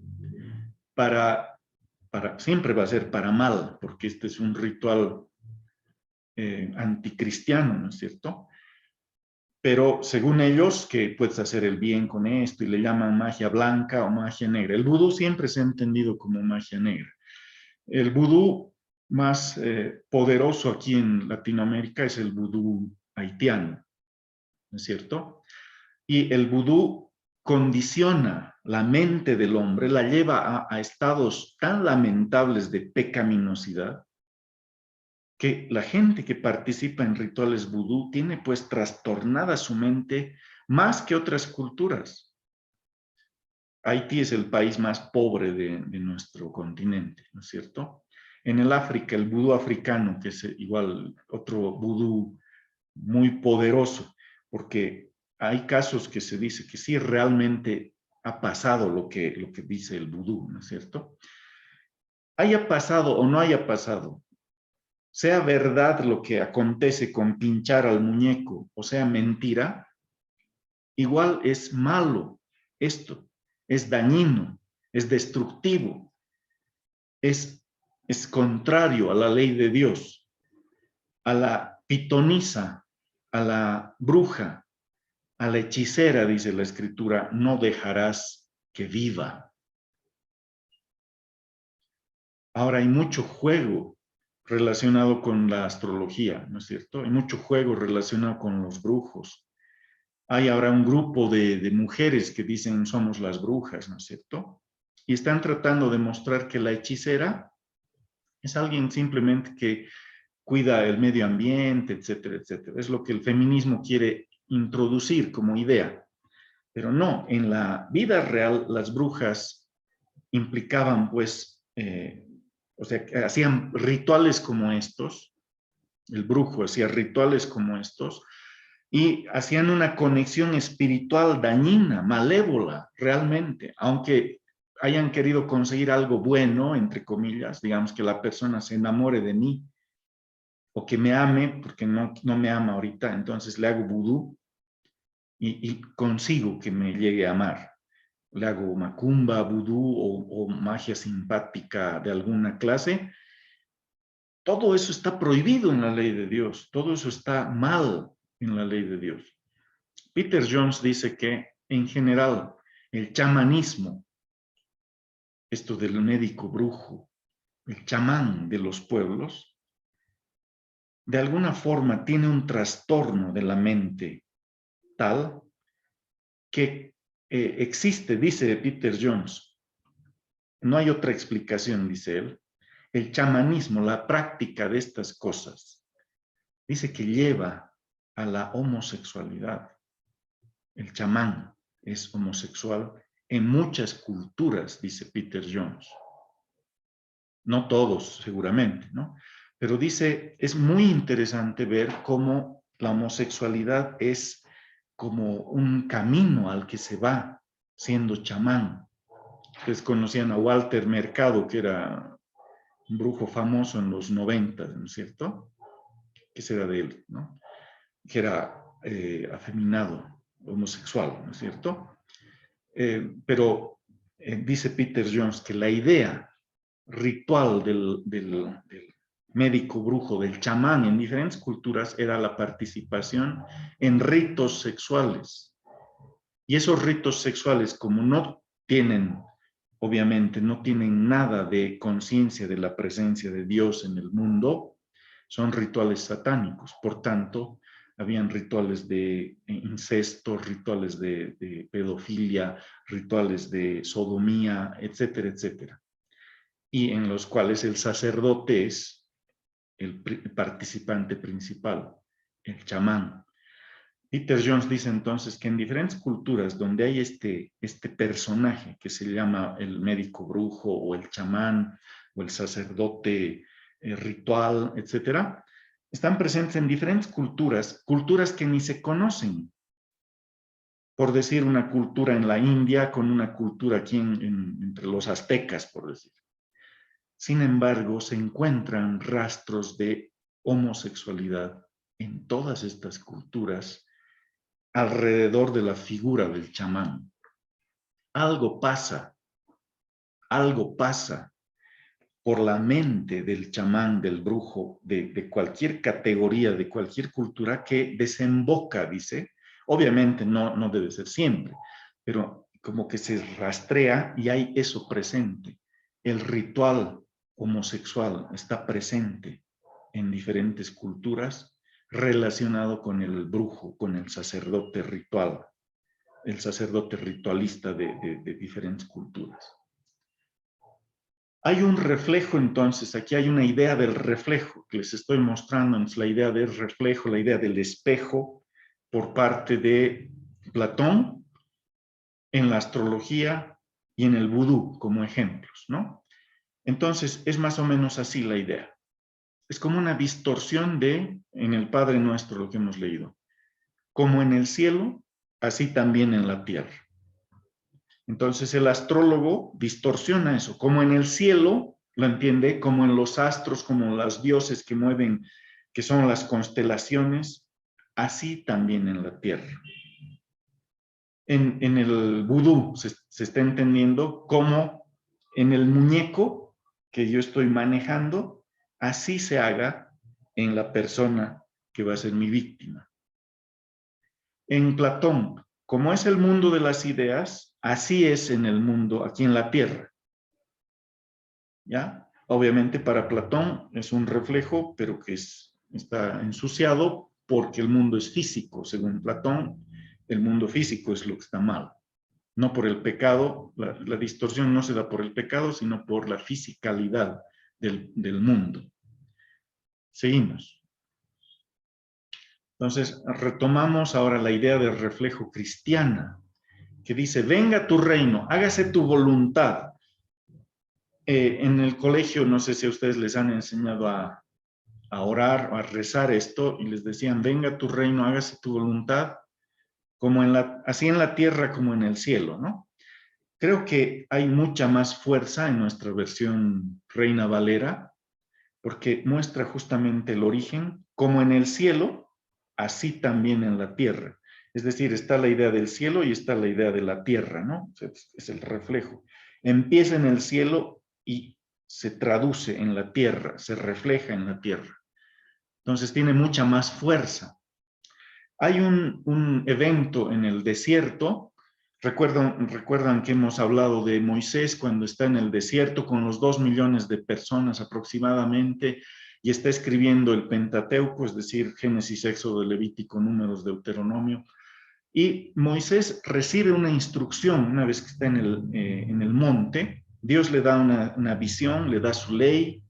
Siempre va a ser para mal, porque este es un ritual anticristiano, ¿no es cierto? Pero según ellos, que puedes hacer el bien con esto y le llaman magia blanca o magia negra. El vudú siempre se ha entendido como magia negra. El vudú más poderoso aquí en Latinoamérica es el vudú haitiano, ¿no es cierto? Y el vudú condiciona la mente del hombre, la lleva a estados tan lamentables de pecaminosidad que la gente que participa en rituales vudú tiene pues trastornada su mente más que otras culturas. Haití es el país más pobre de nuestro continente, ¿no es cierto? En el África, el vudú africano, que es igual otro vudú muy poderoso, porque hay casos que se dice que sí realmente ha pasado lo que dice el vudú, ¿no es cierto? Haya pasado o no haya pasado, sea verdad lo que acontece con pinchar al muñeco, o sea mentira, igual es malo esto, es dañino, es destructivo, es contrario a la ley de Dios, a la pitonisa, a la bruja, a la hechicera, dice la Escritura, no dejarás que viva. Ahora hay mucho juego relacionado con la astrología, ¿no es cierto? Hay mucho juego relacionado con los brujos. Hay ahora un grupo de mujeres que dicen somos las brujas, ¿no es cierto? Y están tratando de mostrar que la hechicera es alguien simplemente que cuida el medio ambiente, etcétera, etcétera. Es lo que el feminismo quiere introducir como idea. Pero no, en la vida real las brujas implicaban pues, o sea, hacían rituales como estos, el brujo hacía rituales como estos, y hacían una conexión espiritual dañina, malévola, realmente, aunque hayan querido conseguir algo bueno, entre comillas, digamos que la persona se enamore de mí, o que me ame, porque no me ama ahorita, entonces le hago vudú y consigo que me llegue a amar. Le hago macumba, vudú o magia simpática de alguna clase. Todo eso está prohibido en la ley de Dios, todo eso está mal en la ley de Dios. Peter Jones dice que, en general, el chamanismo, esto del médico brujo, el chamán de los pueblos, de alguna forma tiene un trastorno de la mente tal que existe, dice Peter Jones, no hay otra explicación, dice él, el chamanismo, la práctica de estas cosas, dice que lleva a la homosexualidad. El chamán es homosexual en muchas culturas, dice Peter Jones. No todos, seguramente, ¿no? Pero dice, es muy interesante ver cómo la homosexualidad es como un camino al que se va siendo chamán. Ustedes conocían a Walter Mercado, que era un brujo famoso en los 90, ¿no es cierto? Que será de él, ¿no? Que era afeminado, homosexual, ¿no es cierto? Pero dice Peter Jones que la idea ritual del médico brujo, del chamán en diferentes culturas era la participación en ritos sexuales. Y esos ritos sexuales, como no tienen, obviamente, no tienen nada de conciencia de la presencia de Dios en el mundo, son rituales satánicos. Por tanto, habían rituales de incesto, rituales de pedofilia, rituales de sodomía, etcétera, etcétera. Y en los cuales el sacerdote es el participante principal, el chamán. Peter Jones dice entonces que en diferentes culturas donde hay este personaje que se llama el médico brujo o el chamán o el sacerdote ritual, etcétera, están presentes en diferentes culturas que ni se conocen. Por decir, una cultura en la India con una cultura aquí entre los aztecas, por decir. Sin embargo, se encuentran rastros de homosexualidad en todas estas culturas alrededor de la figura del chamán. Algo pasa por la mente del chamán, del brujo, de cualquier categoría, de cualquier cultura que desemboca, dice, obviamente no debe ser siempre, pero como que se rastrea y hay eso presente. El ritual homosexual está presente en diferentes culturas relacionado con el brujo, con el sacerdote ritual, el sacerdote ritualista de diferentes culturas. Hay un reflejo entonces, aquí hay una idea del reflejo que les estoy mostrando, es la idea del reflejo, la idea del espejo por parte de Platón en la astrología y en el vudú como ejemplos, ¿no? Entonces es más o menos así la idea. Es como una distorsión en el Padre Nuestro lo que hemos leído, como en el cielo, así también en la tierra. Entonces el astrólogo distorsiona eso, como en el cielo, lo entiende como en los astros, como los dioses que mueven, que son las constelaciones, así también en la tierra. En el vudú se está entendiendo como en el muñeco que yo estoy manejando, así se haga en la persona que va a ser mi víctima. En Platón, como es el mundo de las ideas, así es en el mundo, aquí en la tierra. ¿Ya? Obviamente para Platón es un reflejo, pero que está ensuciado porque el mundo es físico. Según Platón, el mundo físico es lo que está mal. No por el pecado, la distorsión no se da por el pecado, sino por la fisicalidad del mundo. Seguimos. Entonces, retomamos ahora la idea del reflejo cristiana, que dice, venga tu reino, hágase tu voluntad. En el colegio, no sé si a ustedes les han enseñado a orar o a rezar esto, y les decían, venga tu reino, hágase tu voluntad, como así en la tierra como en el cielo, ¿no? Creo que hay mucha más fuerza en nuestra versión Reina Valera, porque muestra justamente el origen, como en el cielo, así también en la tierra. Es decir, está la idea del cielo y está la idea de la tierra, ¿no? Es el reflejo. Empieza en el cielo y se traduce en la tierra, se refleja en la tierra. Entonces tiene mucha más fuerza. Hay un evento en el desierto. Recuerdan que hemos hablado de Moisés cuando está en el desierto con los 2 millones de personas aproximadamente y está escribiendo el Pentateuco, es decir, Génesis, Éxodo, Levítico, Números, Deuteronomio. Y Moisés recibe una instrucción una vez que está en el monte. Dios le da una visión, le da su ley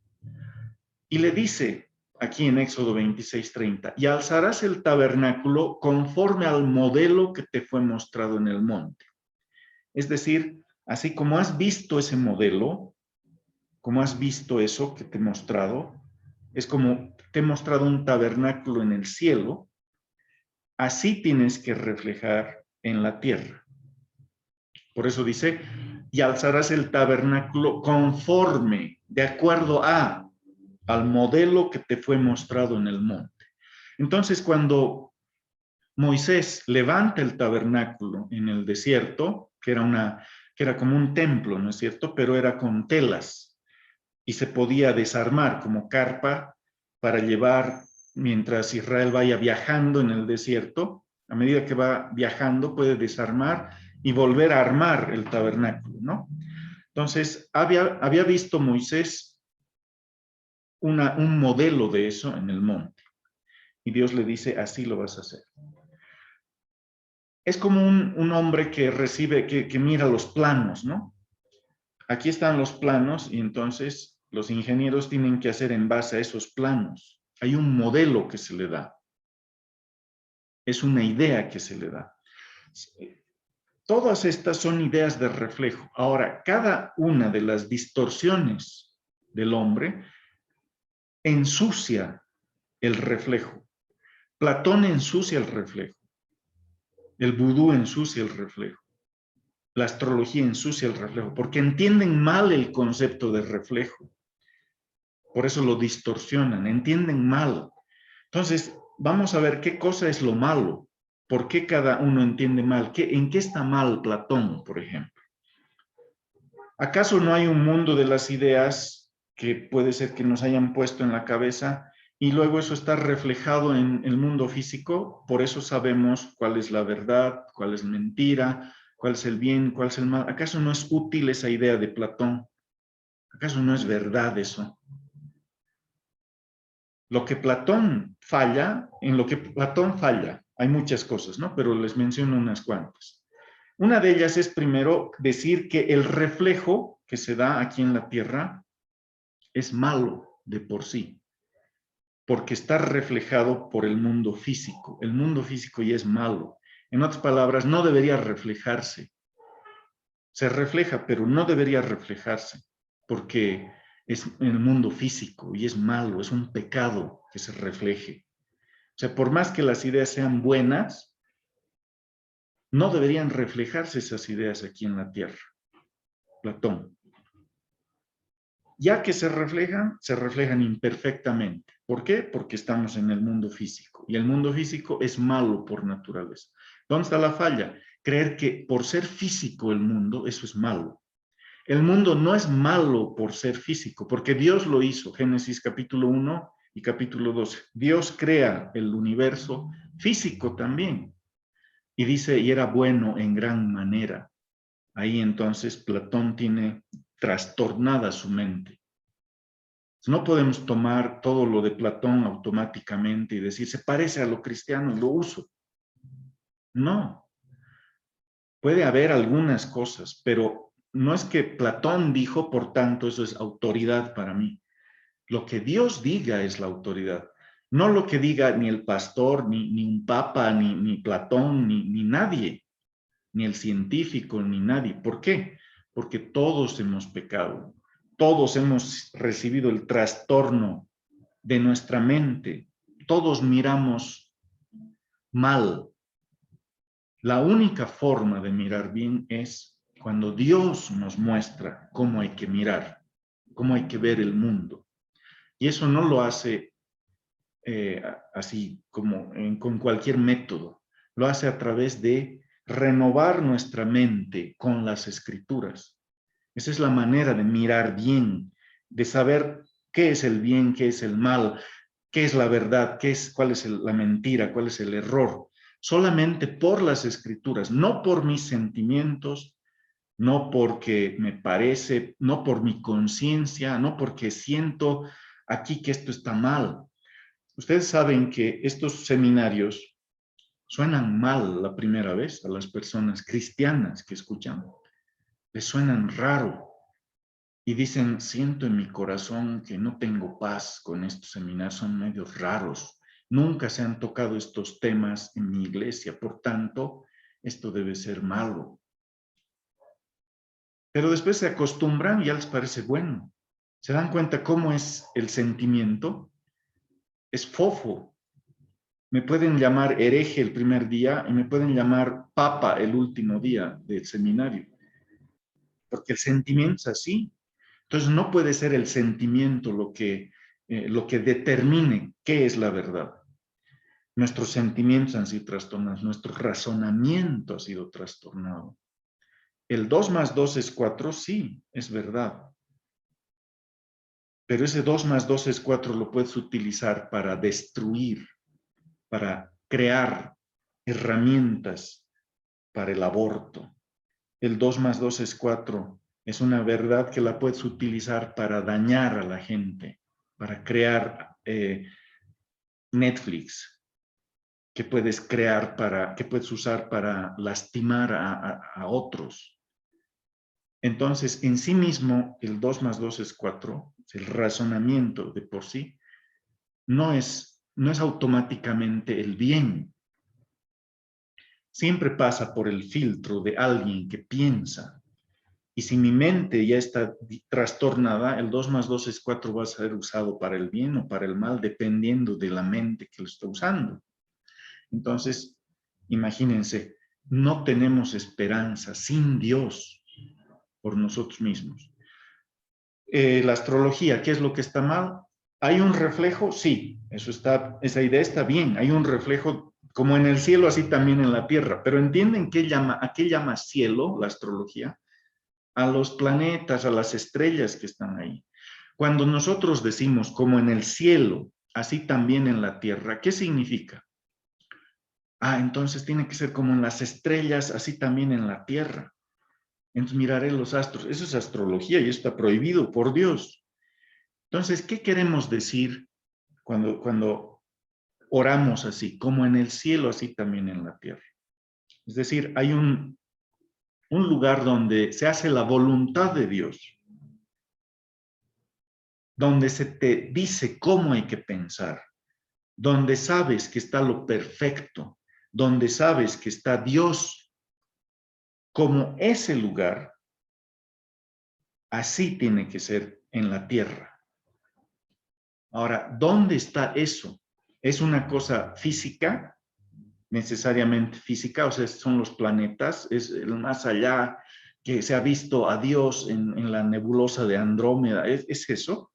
y le dice, aquí en Éxodo 26:30, y alzarás el tabernáculo conforme al modelo que te fue mostrado en el monte. Es decir, así como has visto ese modelo, como has visto eso que te he mostrado, es como te he mostrado un tabernáculo en el cielo, así tienes que reflejar en la tierra. Por eso dice, y alzarás el tabernáculo conforme, de acuerdo al modelo que te fue mostrado en el monte. Entonces, cuando Moisés levanta el tabernáculo en el desierto, que era como un templo, ¿no es cierto? Pero era con telas y se podía desarmar como carpa para llevar, mientras Israel vaya viajando en el desierto, a medida que va viajando puede desarmar y volver a armar el tabernáculo, ¿no? Entonces, había visto Moisés un modelo de eso en el monte. Y Dios le dice, así lo vas a hacer. Es como un hombre que recibe, que mira los planos, ¿no? Aquí están los planos y entonces los ingenieros tienen que hacer en base a esos planos. Hay un modelo que se le da. Es una idea que se le da. Todas estas son ideas de reflejo. Ahora, cada una de las distorsiones del hombre ensucia el reflejo. Platón ensucia el reflejo. El vudú ensucia el reflejo. La astrología ensucia el reflejo, porque entienden mal el concepto de reflejo. Por eso lo distorsionan, entienden mal. Entonces, vamos a ver qué cosa es lo malo. ¿Por qué cada uno entiende mal? ¿En qué está mal Platón, por ejemplo? ¿Acaso no hay un mundo de las ideas que puede ser que nos hayan puesto en la cabeza y luego eso está reflejado en el mundo físico? Por eso sabemos cuál es la verdad, cuál es mentira, cuál es el bien, cuál es el mal. ¿Acaso no es útil esa idea de Platón? ¿Acaso no es verdad eso? Lo que Platón falla, en lo que Platón falla, hay muchas cosas, ¿no? Pero les menciono unas cuantas. Una de ellas es primero decir que el reflejo que se da aquí en la Tierra es malo de por sí, porque está reflejado por el mundo físico. El mundo físico ya es malo. En otras palabras, no debería reflejarse. Se refleja, pero no debería reflejarse, porque es en el mundo físico y es malo, es un pecado que se refleje. O sea, por más que las ideas sean buenas, no deberían reflejarse esas ideas aquí en la Tierra. Platón. ya que se reflejan imperfectamente. ¿Por qué? Porque estamos en el mundo físico y el mundo físico es malo por naturaleza. ¿Dónde está la falla? Creer que por ser físico el mundo, eso es malo. El mundo no es malo por ser físico, porque Dios lo hizo. Génesis capítulo 1 y capítulo 12. Dios crea el universo físico también. Y dice, y era bueno en gran manera. Ahí entonces Platón tiene trastornada su mente. No podemos tomar todo lo de Platón automáticamente y decir, se parece a lo cristiano y lo uso. No. Puede haber algunas cosas, pero no es que Platón dijo, por tanto, eso es autoridad para mí. Lo que Dios diga es la autoridad. No lo que diga ni el pastor, ni un papa, ni Platón, ni nadie, ni el científico, ni nadie. ¿Por qué? Porque todos hemos pecado. Todos hemos recibido el trastorno de nuestra mente. Todos miramos mal. La única forma de mirar bien es cuando Dios nos muestra cómo hay que mirar, cómo hay que ver el mundo. Y eso no lo hace así como con cualquier método. Lo hace a través de renovar nuestra mente con las escrituras. Esa es la manera de mirar bien, de saber qué es el bien, qué es el mal, qué es la verdad, cuál es la mentira, cuál es el error. Solamente por las escrituras, no por mis sentimientos, no porque me parece, no por mi conciencia, no porque siento aquí que esto está mal. Ustedes saben que estos seminarios suenan mal la primera vez a las personas cristianas que escuchan. Les suenan raro y dicen, siento en mi corazón que no tengo paz con estos seminarios, son medios raros. Nunca se han tocado estos temas en mi iglesia, por tanto, esto debe ser malo. Pero después se acostumbran y ya les parece bueno. Se dan cuenta cómo es el sentimiento. Es fofo. Me pueden llamar hereje el primer día y me pueden llamar papa el último día del seminario. Porque el sentimiento es así. Entonces no puede ser el sentimiento lo que determine qué es la verdad. Nuestros sentimientos han sido trastornados, nuestro razonamiento ha sido trastornado. El 2 más 2 es 4, sí, es verdad. Pero ese 2 más 2 es 4 lo puedes utilizar para destruir, para crear herramientas para el aborto. El 2 más 2 es 4 es una verdad que la puedes utilizar para dañar a la gente, para crear Netflix, que puedes crear que puedes usar para lastimar a otros. Entonces, en sí mismo, el 2 más 2 es 4, el razonamiento de por sí, no es automáticamente el bien. Siempre pasa por el filtro de alguien que piensa. Y si mi mente ya está trastornada, el 2 más 2 es 4 va a ser usado para el bien o para el mal, dependiendo de la mente que lo está usando. Entonces, imagínense, no tenemos esperanza sin Dios por nosotros mismos. La astrología, ¿qué es lo que está mal? ¿Hay un reflejo? Sí, esa idea está bien. Hay un reflejo como en el cielo, así también en la tierra. Pero ¿entienden a qué llama cielo la astrología? A los planetas, a las estrellas que están ahí. Cuando nosotros decimos como en el cielo, así también en la tierra, ¿qué significa? Entonces tiene que ser como en las estrellas, así también en la tierra. Entonces miraré los astros. Eso es astrología y está prohibido por Dios. Entonces, ¿qué queremos decir cuando oramos así? Como en el cielo, así también en la tierra. Es decir, hay un lugar donde se hace la voluntad de Dios, donde se te dice cómo hay que pensar, donde sabes que está lo perfecto, donde sabes que está Dios como ese lugar, así tiene que ser en la tierra. Ahora, ¿dónde está eso? ¿Es una cosa física? Necesariamente física, o sea, son los planetas, es el más allá, que se ha visto a Dios en la nebulosa de Andrómeda. ¿Es eso?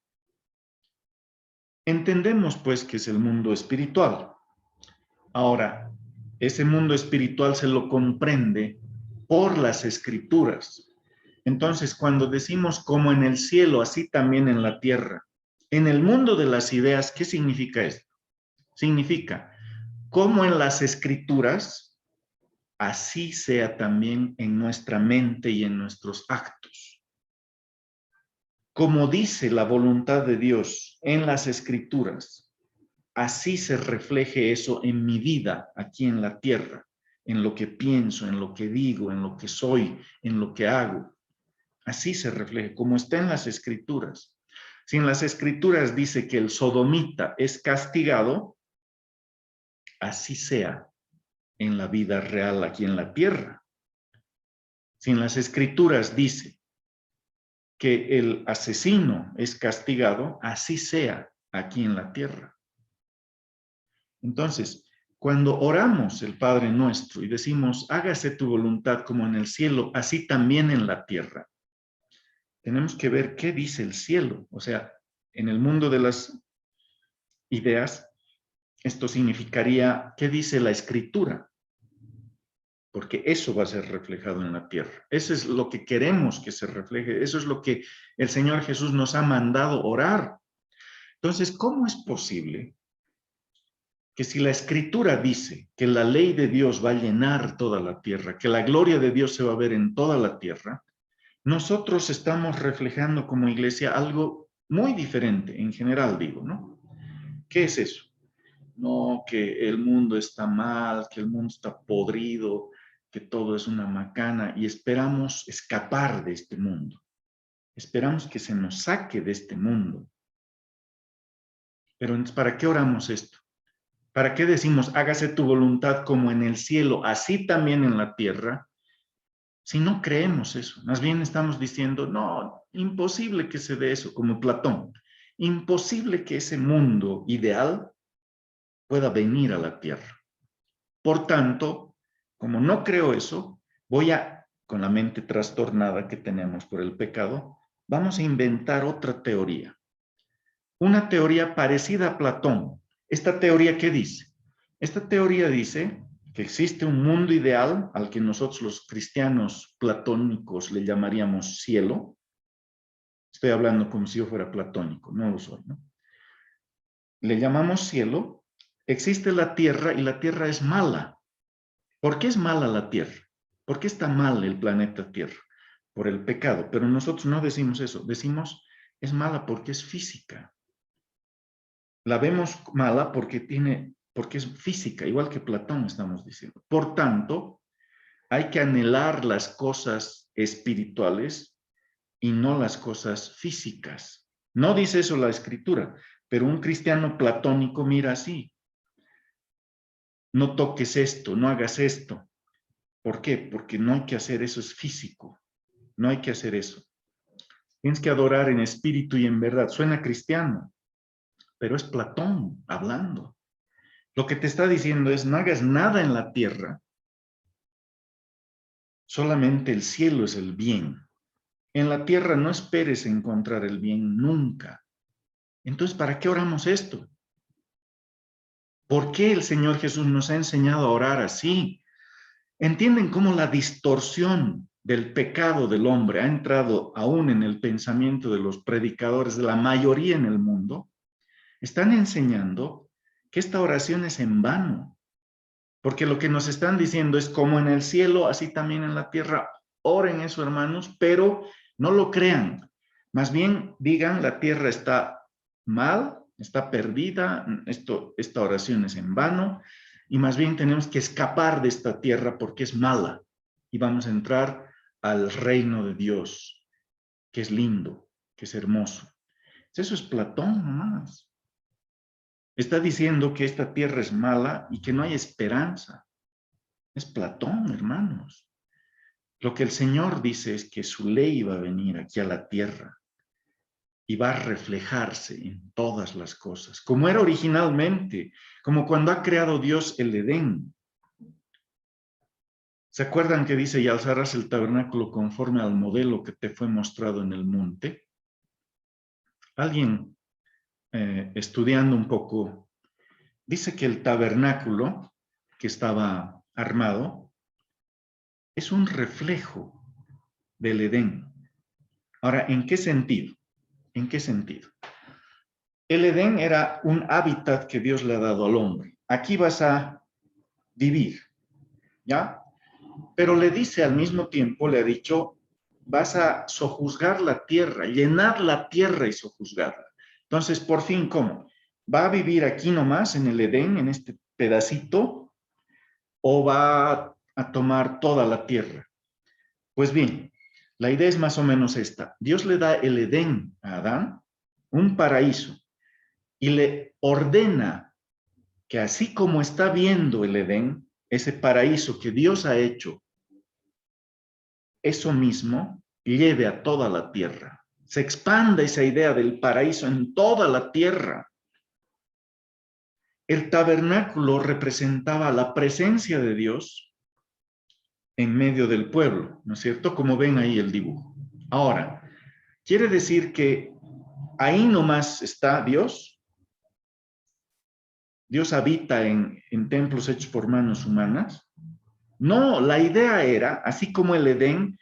Entendemos pues que es el mundo espiritual. Ahora, ese mundo espiritual se lo comprende por las escrituras. Entonces, cuando decimos como en el cielo, así también en la tierra, en el mundo de las ideas, ¿qué significa esto? Significa, como en las escrituras, así sea también en nuestra mente y en nuestros actos. Como dice la voluntad de Dios en las escrituras, así se refleje eso en mi vida aquí en la tierra, en lo que pienso, en lo que digo, en lo que soy, en lo que hago. Así se refleje, como está en las escrituras. Si en las escrituras dice que el sodomita es castigado, así sea en la vida real aquí en la tierra. Si en las escrituras dice que el asesino es castigado, así sea aquí en la tierra. Entonces, cuando oramos el Padre Nuestro y decimos, hágase tu voluntad como en el cielo, así también en la tierra, tenemos que ver qué dice el cielo. O sea, en el mundo de las ideas, esto significaría qué dice la Escritura, porque eso va a ser reflejado en la tierra. Eso es lo que queremos que se refleje, eso es lo que el Señor Jesús nos ha mandado orar. Entonces, ¿cómo es posible que si la Escritura dice que la ley de Dios va a llenar toda la tierra, que la gloria de Dios se va a ver en toda la tierra, nosotros estamos reflejando como iglesia algo muy diferente, en general digo, ¿no? ¿Qué es eso? No, que el mundo está mal, que el mundo está podrido, que todo es una macana y esperamos escapar de este mundo. Esperamos que se nos saque de este mundo. Pero entonces, ¿para qué oramos esto? ¿Para qué decimos, hágase tu voluntad como en el cielo, así también en la tierra? Si no creemos eso, más bien estamos diciendo, no, imposible que se dé eso, como Platón. Imposible que ese mundo ideal pueda venir a la tierra. Por tanto, como no creo eso, voy a, con la mente trastornada que tenemos por el pecado, vamos a inventar otra teoría. Una teoría parecida a Platón. ¿Esta teoría qué dice? Esta teoría dice que existe un mundo ideal al que nosotros los cristianos platónicos le llamaríamos cielo. Estoy hablando como si yo fuera platónico, no lo soy, ¿no? Le llamamos cielo. Existe la tierra y la tierra es mala. ¿Por qué es mala la tierra? ¿Por qué está mal el planeta Tierra? Por el pecado. Pero nosotros no decimos eso. Decimos es mala porque es física. La vemos mala porque es física, igual que Platón estamos diciendo. Por tanto, hay que anhelar las cosas espirituales y no las cosas físicas. No dice eso la Escritura, pero un cristiano platónico mira así. No toques esto, no hagas esto. ¿Por qué? Porque no hay que hacer eso, es físico. No hay que hacer eso. Tienes que adorar en espíritu y en verdad. Suena cristiano, pero es Platón hablando. Lo que te está diciendo es, no hagas nada en la tierra, solamente el cielo es el bien. En la tierra no esperes encontrar el bien nunca. Entonces, ¿para qué oramos esto? ¿Por qué el Señor Jesús nos ha enseñado a orar así? ¿Entienden cómo la distorsión del pecado del hombre ha entrado aún en el pensamiento de los predicadores de la mayoría en el mundo? Están enseñando que esta oración es en vano, porque lo que nos están diciendo es como en el cielo, así también en la tierra. Oren eso, hermanos, pero no lo crean. Más bien digan, la tierra está mal, está perdida, esta oración es en vano, y más bien tenemos que escapar de esta tierra porque es mala, y vamos a entrar al reino de Dios, que es lindo, que es hermoso. Eso es Platón nomás. Está diciendo que esta tierra es mala y que no hay esperanza. Es Platón, hermanos. Lo que el Señor dice es que su ley va a venir aquí a la tierra y va a reflejarse en todas las cosas, como era originalmente, como cuando ha creado Dios el Edén. ¿Se acuerdan que dice, y alzarás el tabernáculo conforme al modelo que te fue mostrado en el monte? Alguien estudiando un poco, dice que el tabernáculo que estaba armado es un reflejo del Edén. Ahora, ¿en qué sentido? ¿En qué sentido? El Edén era un hábitat que Dios le ha dado al hombre. Aquí vas a vivir, ¿ya? Pero le dice al mismo tiempo, le ha dicho, vas a sojuzgar la tierra, llenar la tierra y sojuzgarla. Entonces, por fin, ¿cómo? ¿Va a vivir aquí nomás en el Edén, en este pedacito, o va a tomar toda la tierra? Pues bien, la idea es más o menos esta. Dios le da el Edén a Adán, un paraíso, y le ordena que así como está viendo el Edén, ese paraíso que Dios ha hecho, eso mismo lleve a toda la tierra. Se expanda esa idea del paraíso en toda la tierra. El tabernáculo representaba la presencia de Dios en medio del pueblo, ¿no es cierto? Como ven ahí el dibujo. Ahora, quiere decir que ahí nomás está Dios. Dios habita en templos hechos por manos humanas. No, la idea era, así como el Edén,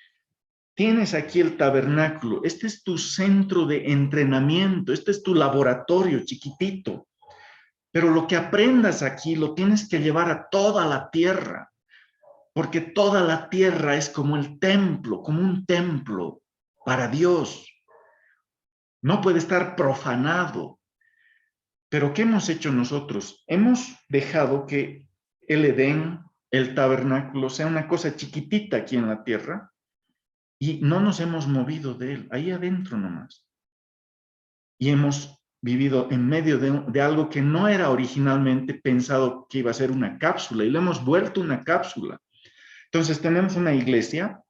tienes aquí el tabernáculo, este es tu centro de entrenamiento, este es tu laboratorio chiquitito, pero lo que aprendas aquí lo tienes que llevar a toda la tierra, porque toda la tierra es como el templo, como un templo para Dios. No puede estar profanado. Pero ¿qué hemos hecho nosotros? Hemos dejado que el Edén, el tabernáculo, sea una cosa chiquitita aquí en la tierra, y no nos hemos movido de él, ahí adentro nomás. Y hemos vivido en medio de algo que no era originalmente pensado que iba a ser una cápsula, y lo hemos vuelto una cápsula. Entonces tenemos una iglesia,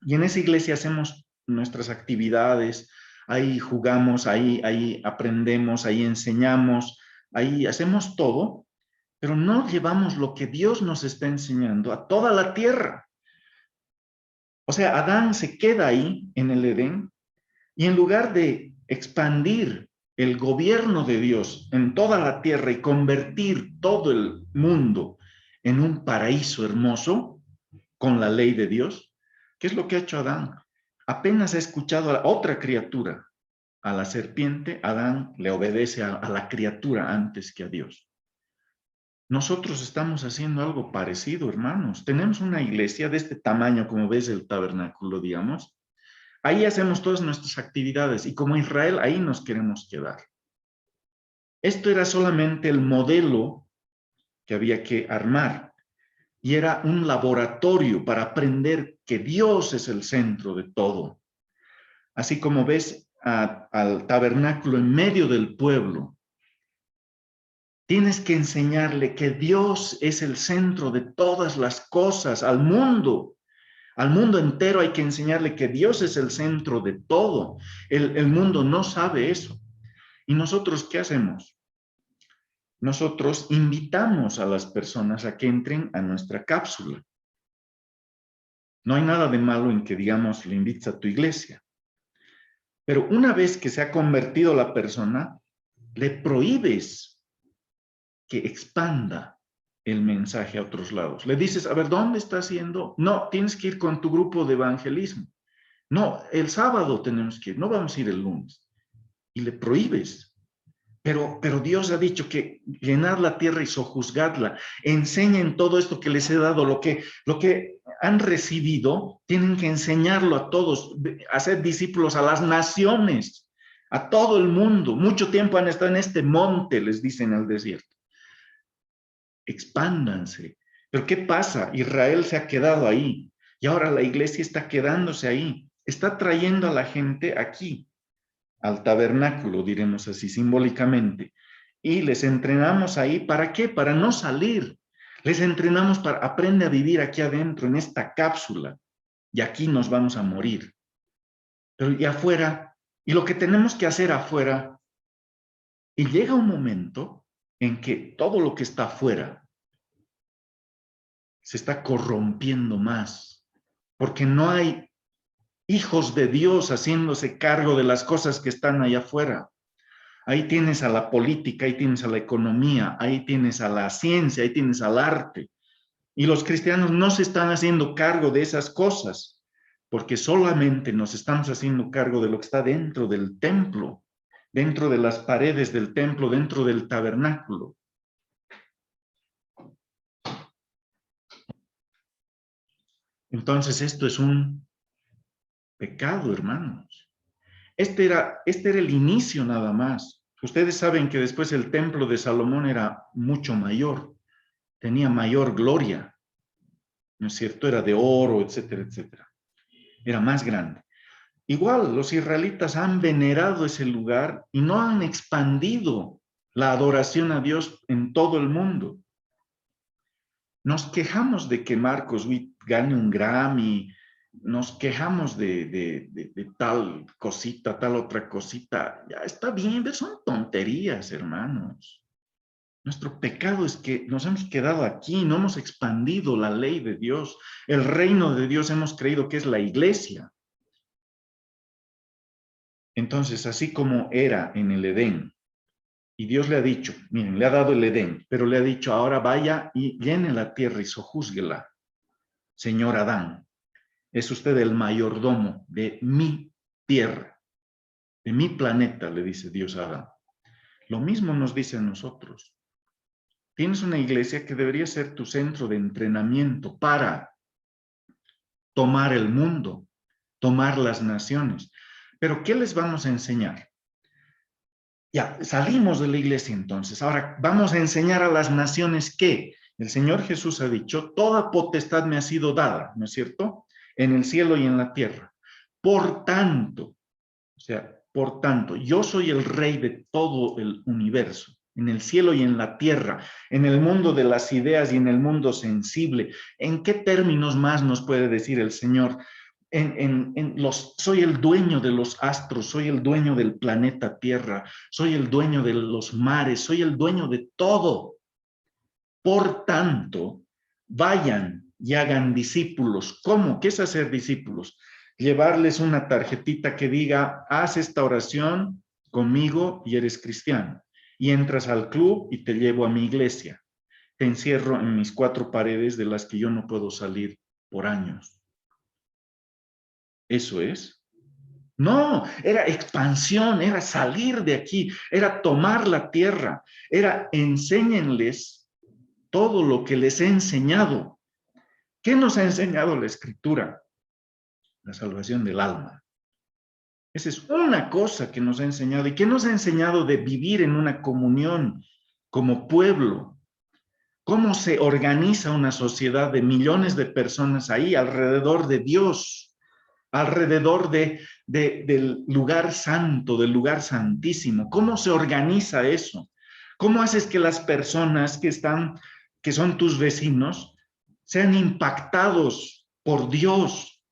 y en esa iglesia hacemos nuestras actividades, ahí jugamos, ahí aprendemos, ahí enseñamos, ahí hacemos todo, pero no llevamos lo que Dios nos está enseñando a toda la tierra. O sea, Adán se queda ahí en el Edén, y en lugar de expandir el gobierno de Dios en toda la tierra y convertir todo el mundo en un paraíso hermoso con la ley de Dios, ¿qué es lo que ha hecho Adán? Apenas ha escuchado a otra criatura, a la serpiente, Adán le obedece a la criatura antes que a Dios. Nosotros estamos haciendo algo parecido, hermanos. Tenemos una iglesia de este tamaño, como ves el tabernáculo, digamos. Ahí hacemos todas nuestras actividades, y como Israel, ahí nos queremos quedar. Esto era solamente el modelo que había que armar, y era un laboratorio para aprender que Dios es el centro de todo. Así como ves al tabernáculo en medio del pueblo, tienes que enseñarle que Dios es el centro de todas las cosas, al mundo. Al mundo entero hay que enseñarle que Dios es el centro de todo. El mundo no sabe eso. ¿Y nosotros qué hacemos? Nosotros invitamos a las personas a que entren a nuestra cápsula. No hay nada de malo en que, digamos, le invites a tu iglesia. Pero una vez que se ha convertido la persona, le prohíbes que expanda el mensaje a otros lados. Le dices, a ver, ¿dónde estás yendo? No, tienes que ir con tu grupo de evangelismo. No, el sábado tenemos que ir, no vamos a ir el lunes. Y le prohíbes. Pero Dios ha dicho que llenar la tierra y sojuzgarla. Enseñen todo esto que les he dado, lo que han recibido, tienen que enseñarlo a todos, hacer discípulos a las naciones, a todo el mundo. Mucho tiempo han estado en este monte, les dicen al desierto. Expándanse. Pero ¿qué pasa? Israel se ha quedado ahí, y ahora la iglesia está quedándose ahí. Está trayendo a la gente aquí, al tabernáculo, diremos así, simbólicamente. Y les entrenamos ahí, ¿para qué? Para no salir. Les entrenamos para aprender a vivir aquí adentro, en esta cápsula. Y aquí nos vamos a morir. Pero y afuera, y lo que tenemos que hacer afuera, y llega un momento en que todo lo que está afuera se está corrompiendo más, porque no hay hijos de Dios haciéndose cargo de las cosas que están allá afuera. Ahí tienes a la política, ahí tienes a la economía, ahí tienes a la ciencia, ahí tienes al arte. Y los cristianos no se están haciendo cargo de esas cosas, porque solamente nos estamos haciendo cargo de lo que está dentro del templo, dentro de las paredes del templo, dentro del tabernáculo. Entonces esto es un pecado, hermanos. Este era el inicio nada más. Ustedes saben que después el templo de Salomón era mucho mayor, tenía mayor gloria, ¿no es cierto? Era de oro, etcétera, etcétera. Era más grande. Igual, los israelitas han venerado ese lugar y no han expandido la adoración a Dios en todo el mundo. Nos quejamos de que Marcos Witt gane un Grammy, nos quejamos de tal cosita, tal otra cosita. Ya está bien, pero son tonterías, hermanos. Nuestro pecado es que nos hemos quedado aquí, no hemos expandido la ley de Dios. El reino de Dios hemos creído que es la iglesia. Entonces, así como era en el Edén, y Dios le ha dicho, miren, le ha dado el Edén, pero le ha dicho, ahora vaya y llene la tierra y sojúzguela, señor Adán. Es usted el mayordomo de mi tierra, de mi planeta, le dice Dios a Adán. Lo mismo nos dice a nosotros. Tienes una iglesia que debería ser tu centro de entrenamiento para tomar el mundo, tomar las naciones. Pero ¿qué les vamos a enseñar? Ya, salimos de la iglesia entonces. Ahora vamos a enseñar a las naciones que el Señor Jesús ha dicho, toda potestad me ha sido dada, ¿no es cierto? En el cielo y en la tierra. Por tanto, o sea, por tanto, yo soy el rey de todo el universo, en el cielo y en la tierra, en el mundo de las ideas y en el mundo sensible. ¿En qué términos más nos puede decir el Señor? Soy el dueño de los astros, soy el dueño del planeta Tierra, soy el dueño de los mares, soy el dueño de todo. Por tanto, vayan y hagan discípulos. ¿Cómo? ¿Qué es hacer discípulos? Llevarles una tarjetita que diga, haz esta oración conmigo y eres cristiano. Y entras al club y te llevo a mi iglesia. Te encierro en mis 4 paredes de las que yo no puedo salir por años. ¿Eso es? No, era expansión, era salir de aquí, era tomar la tierra, era enséñenles todo lo que les he enseñado. ¿Qué nos ha enseñado la Escritura? La salvación del alma. Esa es una cosa que nos ha enseñado. ¿Y qué nos ha enseñado de vivir en una comunión como pueblo? ¿Cómo se organiza una sociedad de millones de personas ahí alrededor de Dios? Alrededor del lugar santo, del lugar santísimo. ¿Cómo se organiza eso? ¿Cómo haces que las personas que son tus vecinos, sean impactados por Dios,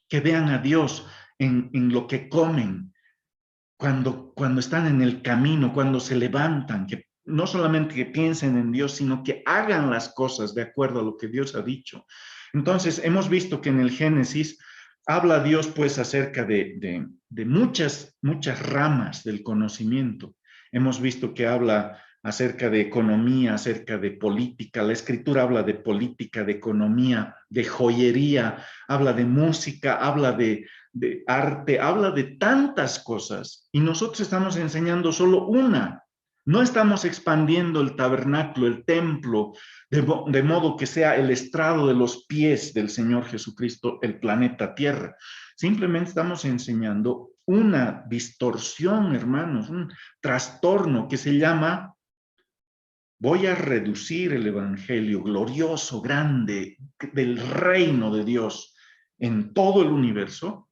que vean a Dios en lo que comen, cuando están en el camino, cuando se levantan, que no solamente que piensen en Dios, sino que hagan las cosas de acuerdo a lo que Dios ha dicho? Entonces, hemos visto que en el Génesis habla Dios pues acerca de muchas ramas del conocimiento. Hemos visto que habla acerca de economía, acerca de política. La Escritura habla de política, de economía, de joyería, habla de música, habla de arte, habla de tantas cosas. Y nosotros estamos enseñando solo una. No estamos expandiendo el tabernáculo, el templo, de modo que sea el estrado de los pies del Señor Jesucristo, el planeta Tierra. Simplemente estamos enseñando una distorsión, hermanos, un trastorno que se llama: voy a reducir el evangelio glorioso, grande, del reino de Dios en todo el universo.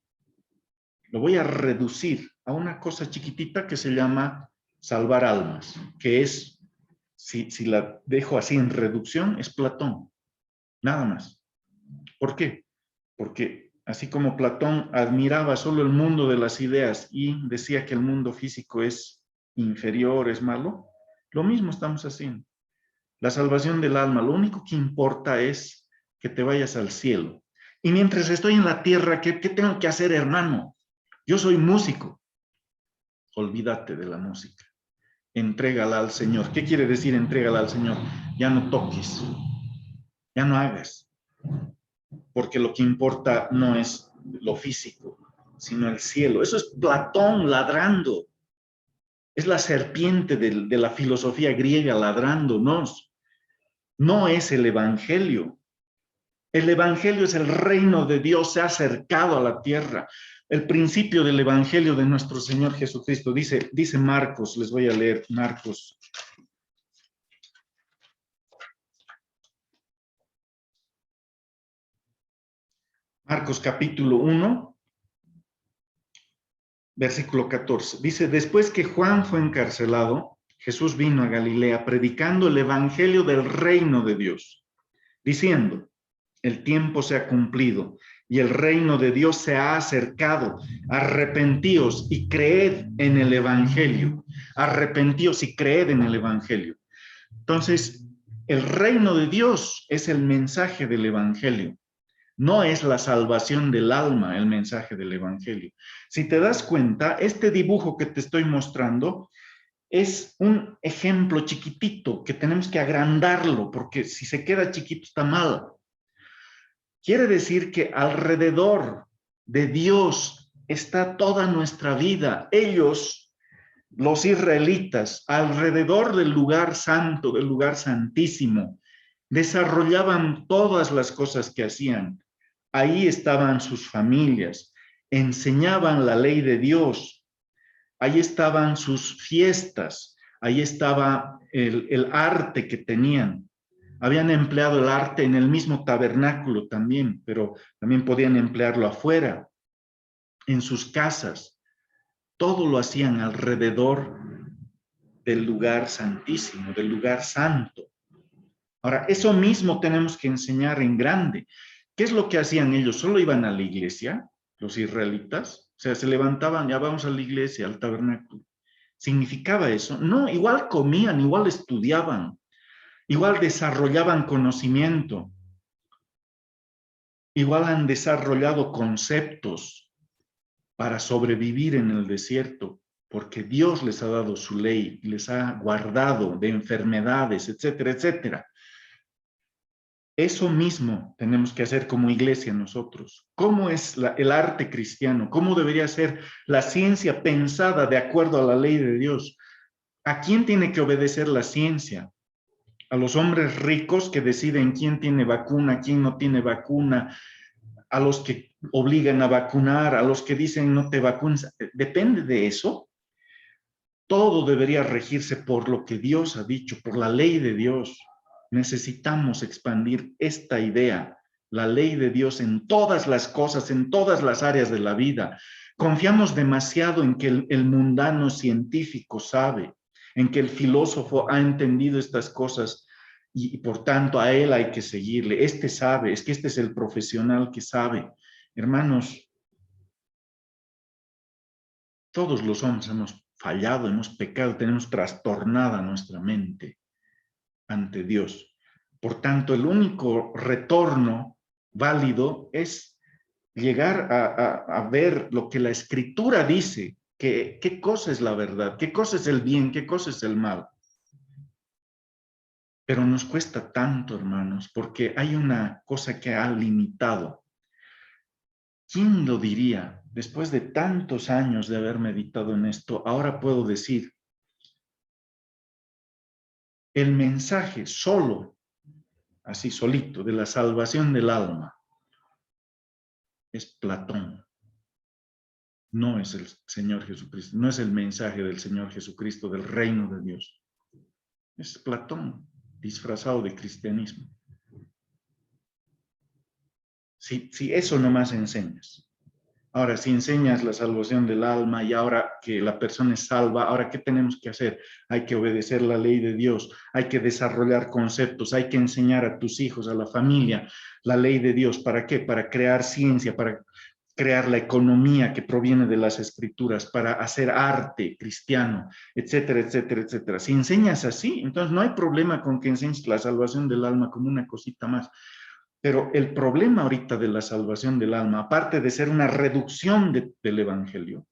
Lo voy a reducir a una cosa chiquitita que se llama salvar almas, que es, si la dejo así en reducción, es Platón, nada más. ¿Por qué? Porque así como Platón admiraba solo el mundo de las ideas y decía que el mundo físico es inferior, es malo, lo mismo estamos haciendo. La salvación del alma, lo único que importa es que te vayas al cielo. Y mientras estoy en la tierra, ¿qué tengo que hacer, hermano? Yo soy músico. Olvídate de la música. Entrégala al Señor. ¿Qué quiere decir entrégala al Señor? Ya no toques, ya no hagas, porque lo que importa no es lo físico, sino el cielo. Eso es Platón ladrando. Es la serpiente de la filosofía griega ladrándonos. No es el Evangelio. El Evangelio es el reino de Dios, se ha acercado a la tierra. El principio del Evangelio de nuestro Señor Jesucristo, dice Marcos, les voy a leer Marcos. Marcos capítulo 1, versículo 14. Dice, después que Juan fue encarcelado, Jesús vino a Galilea predicando el Evangelio del reino de Dios, diciendo, el tiempo se ha cumplido y el reino de Dios se ha acercado. Arrepentíos y creed en el Evangelio. Arrepentíos y creed en el Evangelio. Entonces, el reino de Dios es el mensaje del Evangelio. No es la salvación del alma el mensaje del Evangelio. Si te das cuenta, este dibujo que te estoy mostrando es un ejemplo chiquitito que tenemos que agrandarlo, porque si se queda chiquito está mal. Quiere decir que alrededor de Dios está toda nuestra vida. Ellos, los israelitas, alrededor del lugar santo, del lugar santísimo, desarrollaban todas las cosas que hacían. Ahí estaban sus familias, enseñaban la ley de Dios, ahí estaban sus fiestas, ahí estaba el arte que tenían. Habían empleado el arte en el mismo tabernáculo también, pero también podían emplearlo afuera, en sus casas. Todo lo hacían alrededor del lugar santísimo, del lugar santo. Ahora, eso mismo tenemos que enseñar en grande. ¿Qué es lo que hacían ellos? ¿Solo iban a la iglesia, los israelitas? O sea, se levantaban, ya vamos a la iglesia, al tabernáculo. ¿Significaba eso? No, igual comían, igual estudiaban, igual desarrollaban conocimiento, igual han desarrollado conceptos para sobrevivir en el desierto, porque Dios les ha dado su ley, les ha guardado de enfermedades, etcétera, etcétera. Eso mismo tenemos que hacer como iglesia nosotros. ¿Cómo es el arte cristiano? ¿Cómo debería ser la ciencia pensada de acuerdo a la ley de Dios? ¿A quién tiene que obedecer la ciencia? ¿A los hombres ricos que deciden quién tiene vacuna, quién no tiene vacuna? ¿A los que obligan a vacunar? ¿A los que dicen no te vacunes? ¿Depende de eso? Todo debería regirse por lo que Dios ha dicho, por la ley de Dios. Necesitamos expandir esta idea, la ley de Dios en todas las cosas, en todas las áreas de la vida. Confiamos demasiado en que el mundano científico sabe, en que el filósofo ha entendido estas cosas y por tanto a él hay que seguirle. Este sabe, es que este es el profesional que sabe. Hermanos, todos los hombres hemos fallado, hemos pecado, tenemos trastornada nuestra mente ante Dios. Por tanto, el único retorno válido es llegar a ver lo que la Escritura dice, que qué cosa es la verdad, qué cosa es el bien, qué cosa es el mal. Pero nos cuesta tanto, hermanos, porque hay una cosa que ha limitado. ¿Quién lo diría? Después de tantos años de haber meditado en esto, ahora puedo decir, el mensaje solo, así solito, de la salvación del alma, es Platón. No es el Señor Jesucristo, no es el mensaje del Señor Jesucristo, del reino de Dios. Es Platón, disfrazado de cristianismo. Si eso nomás enseñas. Ahora, si enseñas la salvación del alma y ahora que la persona es salva, ahora, ¿qué tenemos que hacer? Hay que obedecer la ley de Dios, hay que desarrollar conceptos, hay que enseñar a tus hijos, a la familia, la ley de Dios. ¿Para qué? Para crear ciencia, para crear la economía que proviene de las escrituras, para hacer arte cristiano, etcétera, etcétera, etcétera. Si enseñas así, entonces no hay problema con que enseñes la salvación del alma como una cosita más. Pero el problema ahorita de la salvación del alma, aparte de ser una reducción del evangelio,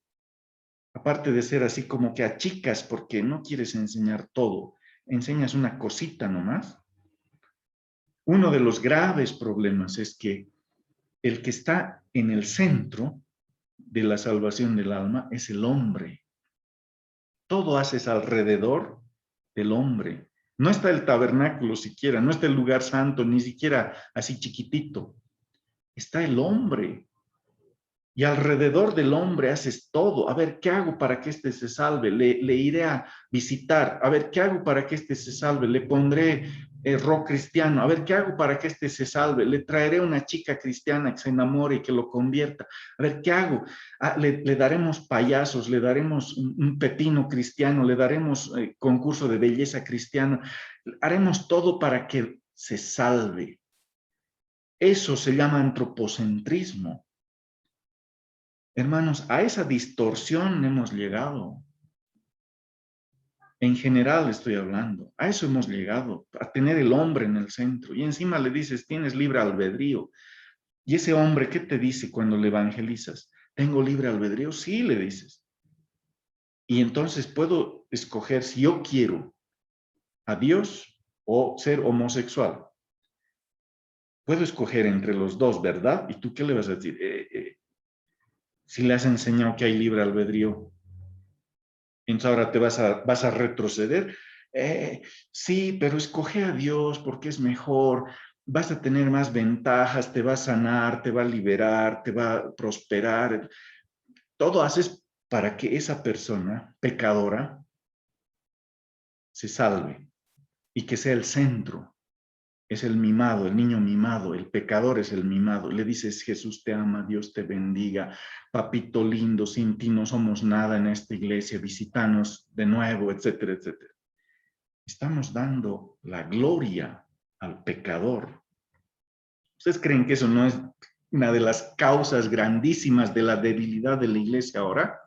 aparte de ser así como que achicas porque no quieres enseñar todo, enseñas una cosita nomás, uno de los graves problemas es que el que está en el centro de la salvación del alma es el hombre. Todo haces alrededor del hombre. No está el tabernáculo siquiera, no está el lugar santo, ni siquiera así chiquitito. Está el hombre. Y alrededor del hombre haces todo. A ver, ¿qué hago para que éste se salve? Le iré a visitar. A ver, ¿qué hago para que éste se salve? Le pondré rock cristiano. A ver, ¿qué hago para que éste se salve? Le traeré una chica cristiana que se enamore y que lo convierta. A ver, ¿qué hago? Le daremos payasos, le daremos un pepino cristiano, le daremos concurso de belleza cristiana. Haremos todo para que se salve. Eso se llama antropocentrismo. Hermanos, a esa distorsión hemos llegado. En general estoy hablando. A eso hemos llegado, a tener el hombre en el centro. Y encima le dices, tienes libre albedrío. Y ese hombre, ¿qué te dice cuando le evangelizas? ¿Tengo libre albedrío? Sí, le dices. Y entonces puedo escoger si yo quiero a Dios o ser homosexual. Puedo escoger entre los dos, ¿verdad? ¿Y tú qué le vas a decir? Si le has enseñado que hay libre albedrío, entonces ahora te vas a retroceder. Sí, pero escoge a Dios porque es mejor, vas a tener más ventajas, te va a sanar, te va a liberar, te va a prosperar. Todo haces para que esa persona pecadora se salve y que sea el centro. Es el mimado, el niño mimado, el pecador es el mimado. Le dices, Jesús te ama, Dios te bendiga, papito lindo, sin ti no somos nada en esta iglesia, visítanos de nuevo, etcétera, etcétera. Estamos dando la gloria al pecador. ¿Ustedes creen que eso no es una de las causas grandísimas de la debilidad de la iglesia ahora?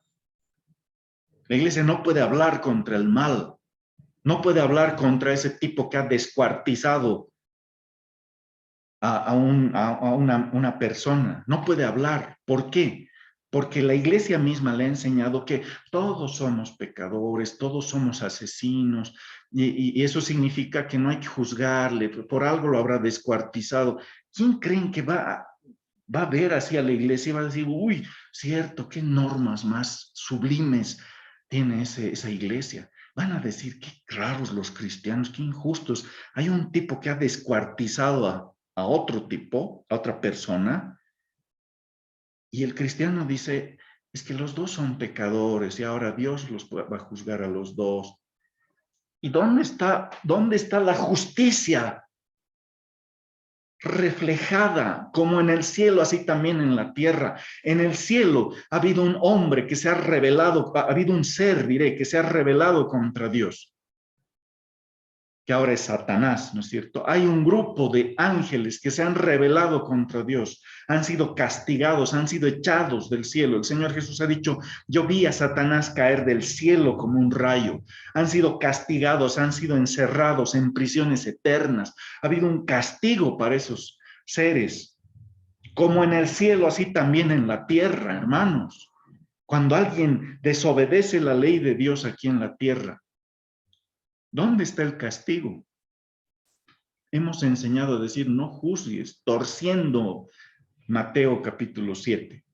La iglesia no puede hablar contra el mal, no puede hablar contra ese tipo que ha descuartizado a una persona, no puede hablar. ¿Por qué? Porque la iglesia misma le ha enseñado que todos somos pecadores, todos somos asesinos, y eso significa que no hay que juzgarle, por algo lo habrá descuartizado. ¿Quién creen que va a ver así a la iglesia y va a decir, uy, cierto, qué normas más sublimes tiene esa iglesia? Van a decir, qué raros los cristianos, qué injustos. Hay un tipo que ha descuartizado a otro tipo, a otra persona, y el cristiano dice, es que los dos son pecadores y ahora Dios los va a juzgar a los dos. ¿Y dónde está la justicia reflejada como en el cielo, así también en la tierra? En el cielo ha habido un hombre que se ha rebelado, ha habido un ser, diré, que se ha rebelado contra Dios, que ahora es Satanás, ¿no es cierto? Hay un grupo de ángeles que se han rebelado contra Dios, han sido castigados, han sido echados del cielo. El Señor Jesús ha dicho, yo vi a Satanás caer del cielo como un rayo. Han sido castigados, han sido encerrados en prisiones eternas. Ha habido un castigo para esos seres, como en el cielo, así también en la tierra, hermanos. Cuando alguien desobedece la ley de Dios aquí en la tierra, ¿dónde está el castigo? Hemos enseñado a decir no juzgues, torciendo Mateo capítulo 7.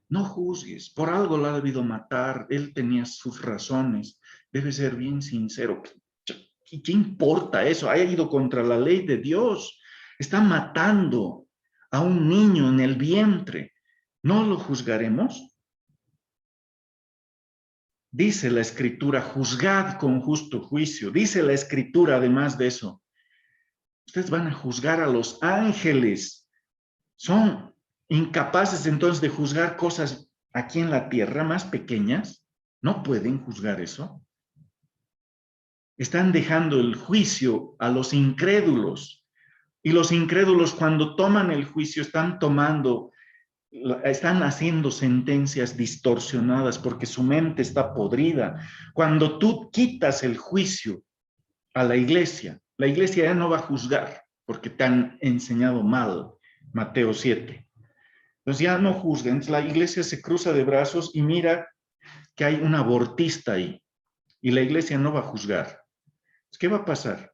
No juzgues, por algo lo ha debido matar, él tenía sus razones, debe ser bien sincero. ¿Qué importa eso? Ha ido contra la ley de Dios, está matando a un niño en el vientre. ¿No lo juzgaremos? Dice la Escritura, juzgad con justo juicio. Dice la Escritura, además de eso, ustedes van a juzgar a los ángeles. Son incapaces entonces de juzgar cosas aquí en la tierra más pequeñas. No pueden juzgar eso. Están dejando el juicio a los incrédulos. Y los incrédulos, cuando toman el juicio, están tomando están haciendo sentencias distorsionadas porque su mente está podrida. Cuando tú quitas el juicio a la iglesia ya no va a juzgar porque te han enseñado mal, Mateo 7. Entonces ya no juzga. Entonces la iglesia se cruza de brazos y mira que hay un abortista ahí y la iglesia no va a juzgar. ¿Qué va a pasar?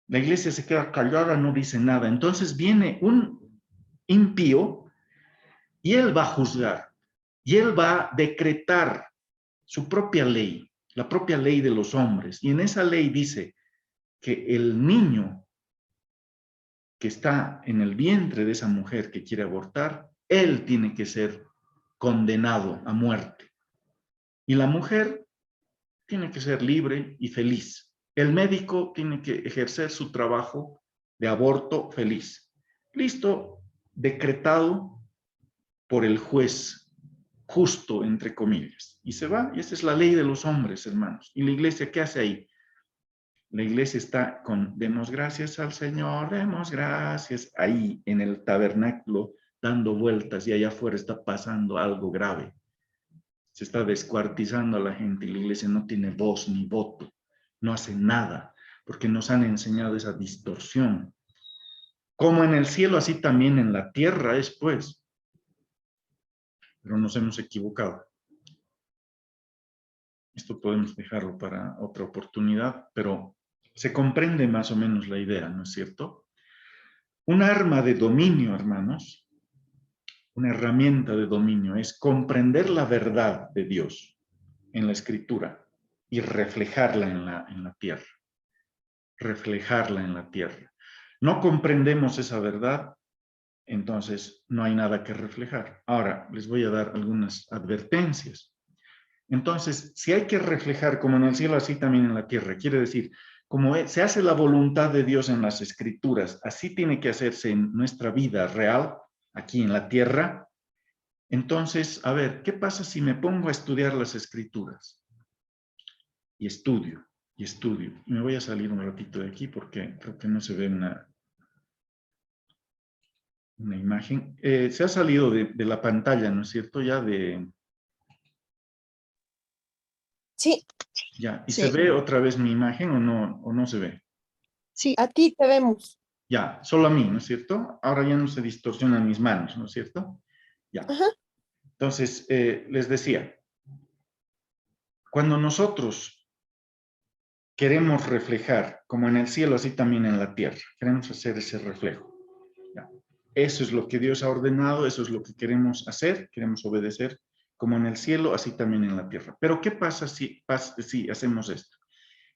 La iglesia se queda callada, no dice nada. Entonces viene un impío y él va a juzgar y él va a decretar su propia ley, la propia ley de los hombres. Y en esa ley dice que el niño que está en el vientre de esa mujer que quiere abortar, él tiene que ser condenado a muerte. Y la mujer tiene que ser libre y feliz. El médico tiene que ejercer su trabajo de aborto feliz. Listo, decretado por el juez justo, entre comillas. Y se va, y esa es la ley de los hombres, hermanos. ¿Y la iglesia qué hace ahí? La iglesia está con, demos gracias al Señor, demos gracias, ahí en el tabernáculo, dando vueltas, y allá afuera está pasando algo grave. Se está descuartizando a la gente y la iglesia no tiene voz ni voto, no hace nada, porque nos han enseñado esa distorsión. Como en el cielo, así también en la tierra es, pues. Pero nos hemos equivocado. Esto podemos dejarlo para otra oportunidad, pero se comprende más o menos la idea, ¿no es cierto? Un arma de dominio, hermanos, una herramienta de dominio es comprender la verdad de Dios en la Escritura y reflejarla en la tierra. Reflejarla en la tierra. No comprendemos esa verdad, entonces no hay nada que reflejar. Ahora, les voy a dar algunas advertencias. Entonces, si hay que reflejar como en el cielo, así también en la tierra, quiere decir, como se hace la voluntad de Dios en las Escrituras, así tiene que hacerse en nuestra vida real, aquí en la tierra. Entonces, a ver, ¿qué pasa si me pongo a estudiar las Escrituras? Y estudio, y estudio. Y me voy a salir un ratito de aquí porque creo que no se ve una imagen. Se ha salido de la pantalla, ¿no es cierto? Sí, Ya, ¿y se sí, ve otra vez mi imagen o no se ve? sí, a ti te vemos. Ya, solo a mí, ¿no es cierto? Ahora ya no se distorsionan mis manos, ¿no es cierto? Ya. Ajá. Entonces, les decía, cuando nosotros queremos reflejar, como en el cielo, así también en la tierra, queremos hacer ese reflejo. Ya. Eso es lo que Dios ha ordenado, eso es lo que queremos hacer, queremos obedecer, como en el cielo, así también en la tierra. Pero ¿qué pasa si hacemos esto?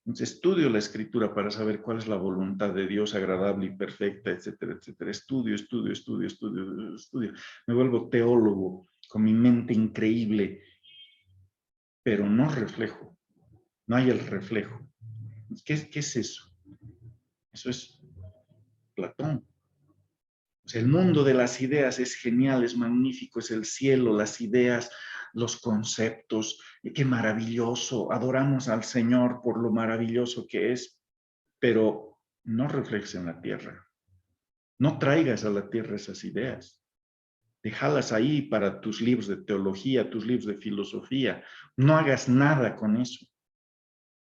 Entonces, estudio la Escritura para saber cuál es la voluntad de Dios agradable y perfecta, etcétera, etcétera. Estudio, estudio, estudio, estudio, estudio. Me vuelvo teólogo con mi mente increíble, pero no reflejo. No hay el reflejo. ¿Qué es eso? Eso es Platón. O sea, el mundo de las ideas es genial, es magnífico, es el cielo, las ideas, los conceptos. Y qué maravilloso. Adoramos al Señor por lo maravilloso que es, pero no reflejes en la tierra. No traigas a la tierra esas ideas. Déjalas ahí para tus libros de teología, tus libros de filosofía. No hagas nada con eso.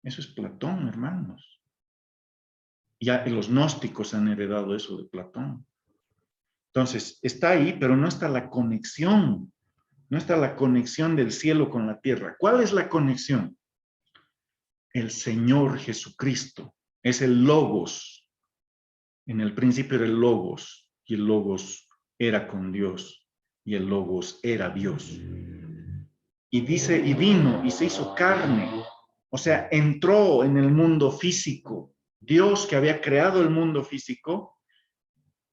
Eso es Platón, hermanos. Ya los gnósticos han heredado eso de Platón. Entonces, está ahí, pero no está la conexión. No está la conexión del cielo con la tierra. ¿Cuál es la conexión? El Señor Jesucristo. Es el Logos. En el principio era el Logos, y el Logos era con Dios, y el Logos era Dios. Y dice, y vino, y se hizo carne. O sea, entró en el mundo físico. Dios que había creado el mundo físico,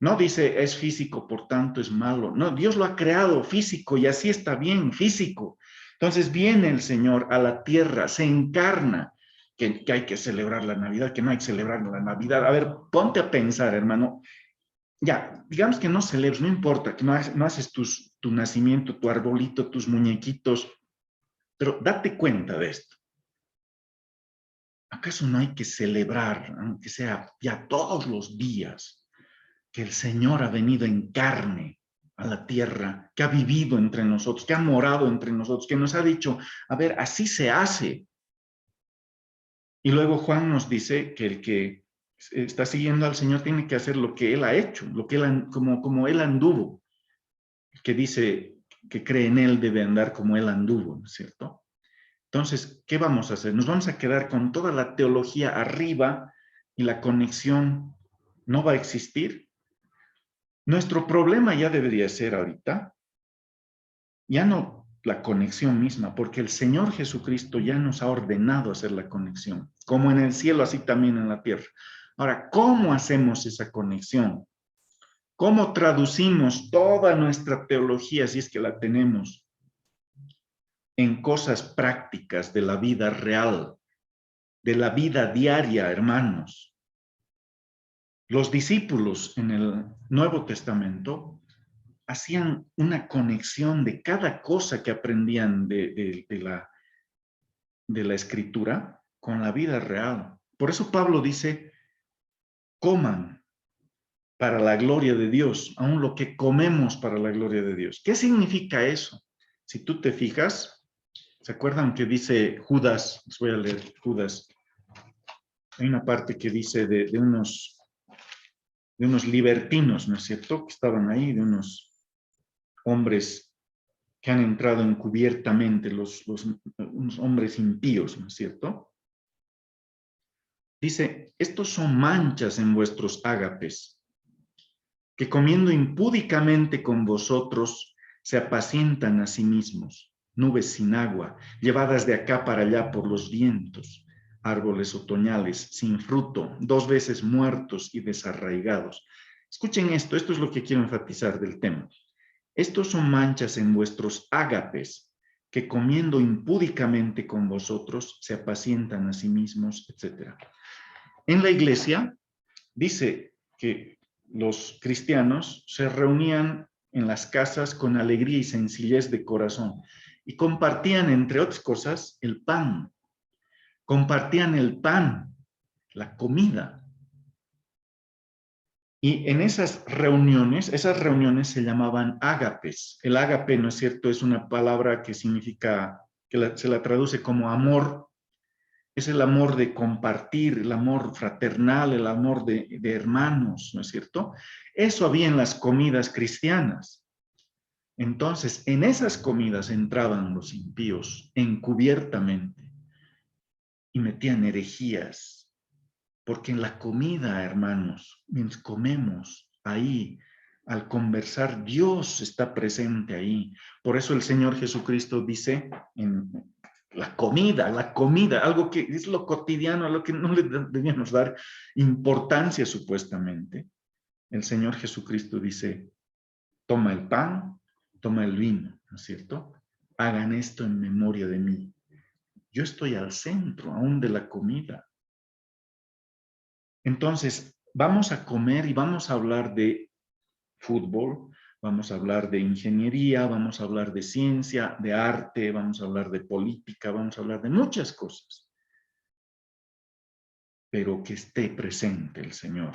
no dice es físico, por tanto es malo. No, Dios lo ha creado físico y así está bien, físico. Entonces viene el Señor a la tierra, se encarna, que hay que celebrar la Navidad, que no hay que celebrar la Navidad. A ver, ponte a pensar, hermano. Ya, digamos que no celebres, no importa, que no haces tu nacimiento, tu arbolito, tus muñequitos, pero date cuenta de esto. ¿Acaso no hay que celebrar, aunque sea ya todos los días, que el Señor ha venido en carne a la tierra, que ha vivido entre nosotros, que ha morado entre nosotros, que nos ha dicho, a ver, así se hace. Y luego Juan nos dice que el que está siguiendo al Señor tiene que hacer lo que Él ha hecho, lo que como Él anduvo. El que dice que cree en Él debe andar como Él anduvo, ¿no es cierto? Entonces, ¿qué vamos a hacer? Nos vamos a quedar con toda la teología arriba y la conexión no va a existir. Nuestro problema ya debería ser ahorita, ya no la conexión misma, porque el Señor Jesucristo ya nos ha ordenado hacer la conexión, como en el cielo, así también en la tierra. Ahora, ¿cómo hacemos esa conexión? ¿Cómo traducimos toda nuestra teología, si es que la tenemos, en cosas prácticas de la vida real, de la vida diaria, hermanos? Los discípulos en el Nuevo Testamento hacían una conexión de cada cosa que aprendían de la escritura con la vida real. Por eso Pablo dice, coman para la gloria de Dios, aun lo que comemos para la gloria de Dios. ¿Qué significa eso? Si tú te fijas, ¿se acuerdan que dice Judas? Les voy a leer Judas. Hay una parte que dice de unos libertinos, ¿no es cierto? Que estaban ahí, de unos hombres que han entrado encubiertamente, unos hombres impíos, ¿no es cierto? Dice, estos son manchas en vuestros ágapes, que comiendo impúdicamente con vosotros, se apacientan a sí mismos, nubes sin agua, llevadas de acá para allá por los vientos, árboles otoñales sin fruto, 2 veces muertos y desarraigados. Escuchen esto es lo que quiero enfatizar del tema. Estos son manchas en vuestros ágapes, que comiendo impúdicamente con vosotros, se apacientan a sí mismos, etc. En la iglesia dice que los cristianos se reunían en las casas con alegría y sencillez de corazón y compartían, entre otras cosas, el pan. Compartían el pan, la comida. Y en esas reuniones se llamaban ágapes. El ágape, ¿no es cierto?, es una palabra que significa, se la traduce como amor. Es el amor de compartir, el amor fraternal, el amor de hermanos, ¿no es cierto? Eso había en las comidas cristianas. Entonces, en esas comidas entraban los impíos encubiertamente y metían herejías, porque en la comida, hermanos, mientras comemos ahí, al conversar, Dios está presente ahí. Por eso el Señor Jesucristo dice en la comida, algo que es lo cotidiano, a lo que no le debíamos dar importancia supuestamente. El Señor Jesucristo dice, toma el pan, toma el vino, ¿no es cierto? Hagan esto en memoria de mí. Yo estoy al centro aún de la comida. Entonces, vamos a comer y vamos a hablar de fútbol, vamos a hablar de ingeniería, vamos a hablar de ciencia, de arte, vamos a hablar de política, vamos a hablar de muchas cosas. Pero que esté presente el Señor.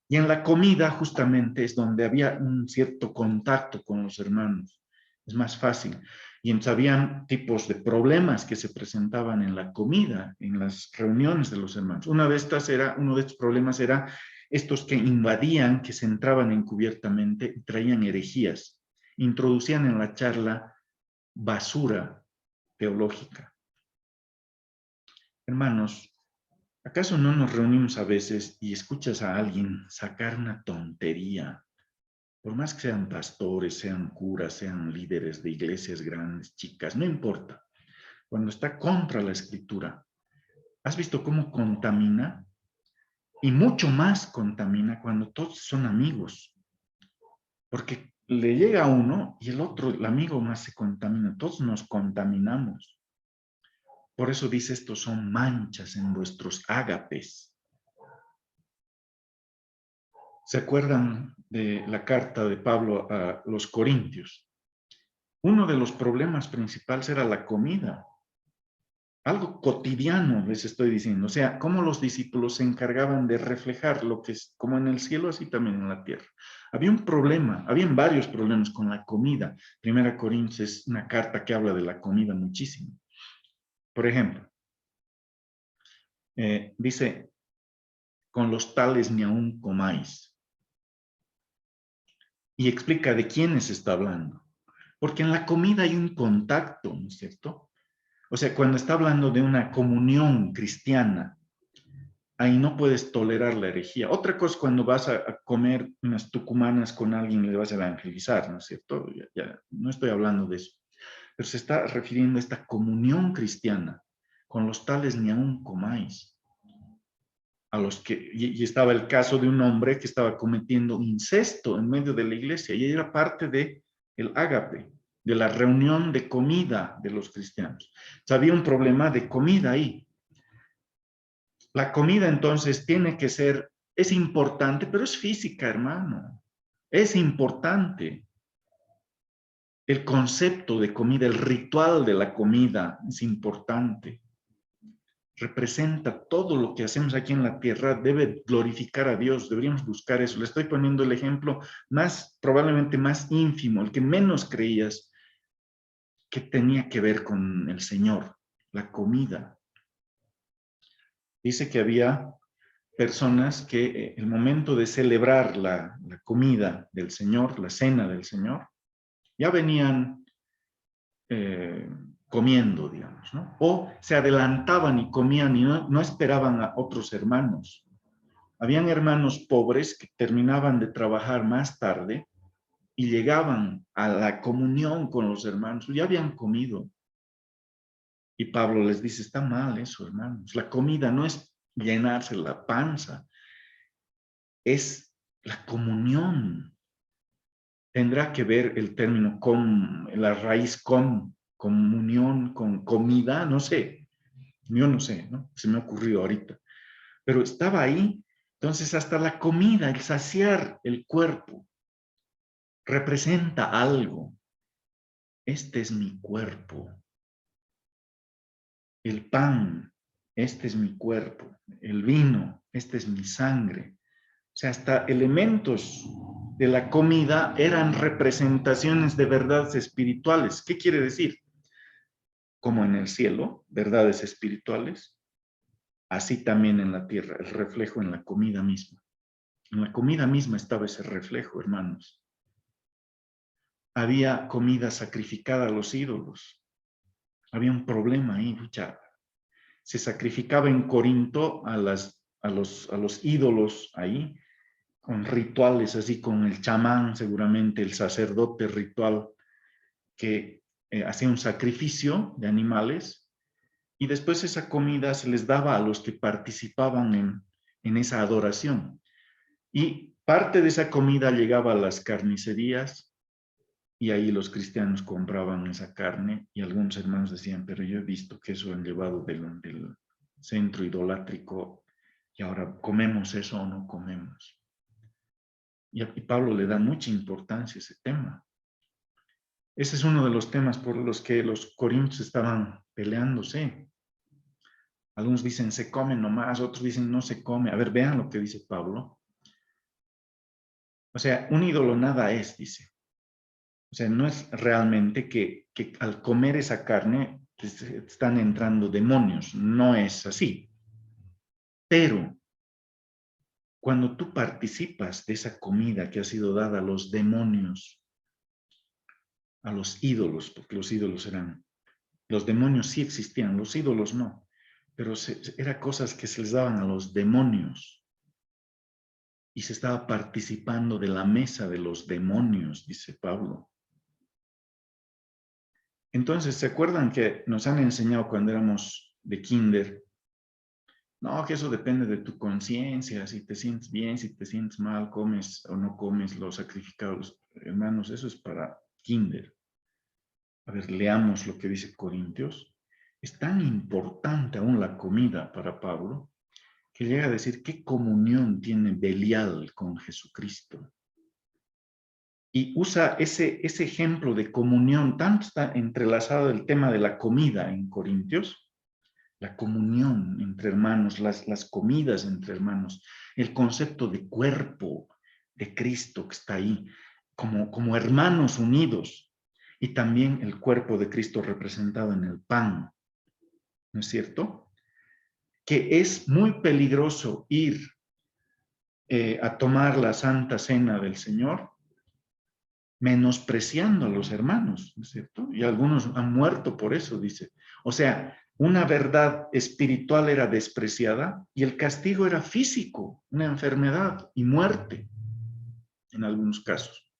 Y en la comida justamente es donde había un cierto contacto con los hermanos. Es más fácil. Y entonces habían tipos de problemas que se presentaban en la comida, en las reuniones de los hermanos. Uno de estos problemas era estos que invadían, que se entraban encubiertamente y traían herejías. Introducían en la charla basura teológica. Hermanos, ¿acaso no nos reunimos a veces y escuchas a alguien sacar una tontería? Por más que sean pastores, sean curas, sean líderes de iglesias grandes, chicas, no importa. Cuando está contra la escritura, ¿has visto cómo contamina? Y mucho más contamina cuando todos son amigos. Porque le llega a uno y el otro, el amigo más se contamina. Todos nos contaminamos. Por eso dice, estos son manchas en vuestros ágapes. ¿Se acuerdan de la carta de Pablo a los Corintios? Uno de los problemas principales era la comida. algo cotidiano, les estoy diciendo. O sea, cómo los discípulos se encargaban de reflejar lo que es como en el cielo, así también en la tierra. Había un problema, habían varios problemas con la comida. Primera Corintios es una carta que habla de la comida muchísimo. Por ejemplo, dice, con los tales ni aun comáis. Y explica de quiénes está hablando. Porque en la comida hay un contacto, ¿no es cierto? O sea, cuando está hablando de una comunión cristiana, ahí no puedes tolerar la herejía. Otra cosa es cuando vas a comer unas tucumanas con alguien y le vas a evangelizar, ¿no es cierto? No estoy hablando de eso. Pero se está refiriendo a esta comunión cristiana. Con los tales ni aun comáis. A los que, y estaba el caso de un hombre que estaba cometiendo incesto en medio de la iglesia y era parte de el ágape, de la reunión de comida de los cristianos. O sea, había un problema de comida ahí. La comida entonces tiene que ser, es importante, pero es física, hermano. Es importante. El concepto de comida, el ritual de la comida es importante. Representa todo lo que hacemos aquí en la tierra, debe glorificar a Dios, deberíamos buscar eso. Le estoy poniendo el ejemplo más, probablemente más ínfimo, el que menos creías que tenía que ver con el Señor, la comida. Dice que había personas que el momento de celebrar la comida del Señor, la cena del Señor, ya venían comiendo, digamos, ¿no? O se adelantaban y comían y no esperaban a otros hermanos. Habían hermanos pobres que terminaban de trabajar más tarde y llegaban a la comunión con los hermanos, ya habían comido. Y Pablo les dice, está mal eso, hermanos. La comida no es llenarse la panza, es la comunión. Tendrá que ver el término con, la raíz con, comunión, con comida, no sé. Yo no sé, ¿no? Se me ha ocurrido ahorita. Pero estaba ahí. Entonces, hasta la comida, el saciar el cuerpo, representa algo. Este es mi cuerpo. El pan, este es mi cuerpo. El vino, este es mi sangre. O sea, hasta elementos de la comida eran representaciones de verdades espirituales. ¿Qué quiere decir? Como en el cielo, verdades espirituales, así también en la tierra, el reflejo en la comida misma. En la comida misma estaba ese reflejo, hermanos. Había comida sacrificada a los ídolos. Había un problema ahí, mucha. Se sacrificaba en Corinto a los ídolos ahí, con rituales así, con el chamán seguramente, el sacerdote ritual que hacía un sacrificio de animales y después esa comida se les daba a los que participaban en esa adoración. Y parte de esa comida llegaba a las carnicerías y ahí los cristianos compraban esa carne y algunos hermanos decían, pero yo he visto que eso han llevado del centro idolátrico y ahora comemos eso o no comemos. Y Pablo le da mucha importancia a ese tema. Ese es uno de los temas por los que los corintios estaban peleándose. Algunos dicen se come nomás, otros dicen no se come. A ver, vean lo que dice Pablo. O sea, un ídolo nada es, dice. O sea, no es realmente que al comer esa carne están entrando demonios. No es así. Pero cuando tú participas de esa comida que ha sido dada a los demonios, a los ídolos, porque los ídolos eran, los demonios sí existían, los ídolos no, pero eran cosas que se les daban a los demonios y se estaba participando de la mesa de los demonios, dice Pablo. Entonces, ¿se acuerdan que nos han enseñado cuando éramos de kinder? No, que eso depende de tu conciencia, si te sientes bien, si te sientes mal, comes o no comes los sacrificados. Hermanos, eso es para kinder. A ver, leamos lo que dice Corintios. Es tan importante aún la comida para Pablo que llega a decir qué comunión tiene Belial con Jesucristo. Y usa ese ejemplo de comunión, tanto está entrelazado el tema de la comida en Corintios, la comunión entre hermanos, las comidas entre hermanos, el concepto de cuerpo de Cristo que está ahí, como hermanos unidos, y también el cuerpo de Cristo representado en el pan, ¿no es cierto? Que es muy peligroso ir a tomar la Santa Cena del Señor menospreciando a los hermanos, ¿no es cierto? Y algunos han muerto por eso, dice. O sea, una verdad espiritual era despreciada y el castigo era físico, una enfermedad y muerte, en algunos casos,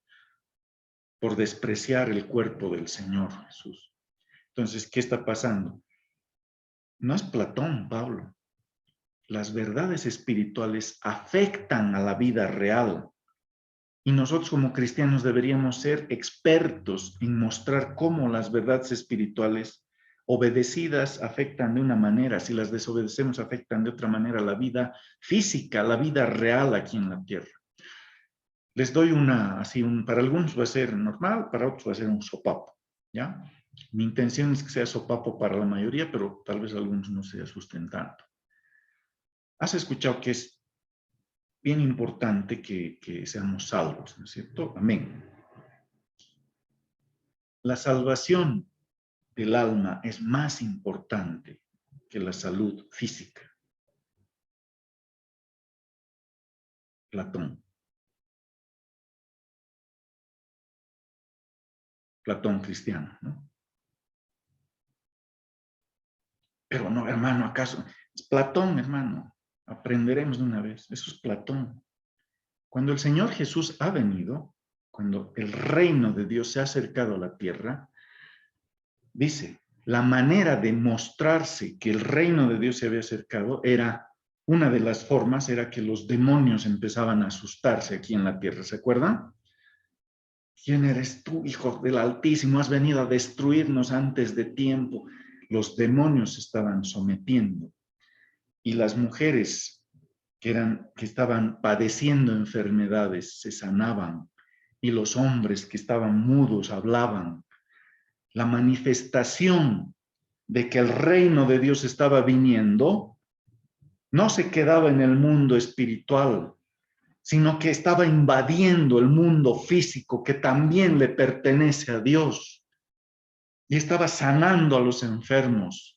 por despreciar el cuerpo del Señor Jesús. Entonces, ¿qué está pasando? No es Platón, Pablo. Las verdades espirituales afectan a la vida real. Y nosotros como cristianos deberíamos ser expertos en mostrar cómo las verdades espirituales obedecidas afectan de una manera, si las desobedecemos afectan de otra manera la vida física, la vida real aquí en la tierra. Les doy para algunos va a ser normal, para otros va a ser un sopapo, ¿ya? Mi intención es que sea sopapo para la mayoría, pero tal vez algunos no se asusten tanto. Has escuchado que es bien importante que seamos salvos, ¿no es cierto? Amén. La salvación del alma es más importante que la salud física. Platón. Platón cristiano, ¿no? Pero no, hermano, ¿acaso? Es Platón, hermano. Aprenderemos de una vez. Eso es Platón. Cuando el Señor Jesús ha venido, cuando el reino de Dios se ha acercado a la tierra, dice, la manera de mostrarse que el reino de Dios se había acercado era, una de las formas era que los demonios empezaban a asustarse aquí en la tierra, ¿se acuerdan? ¿Quién eres tú, hijo del Altísimo? Has venido a destruirnos antes de tiempo. Los demonios se estaban sometiendo y las mujeres que estaban padeciendo enfermedades se sanaban y los hombres que estaban mudos hablaban. La manifestación de que el reino de Dios estaba viniendo no se quedaba en el mundo espiritual, sino que estaba invadiendo el mundo físico que también le pertenece a Dios. Y estaba sanando a los enfermos.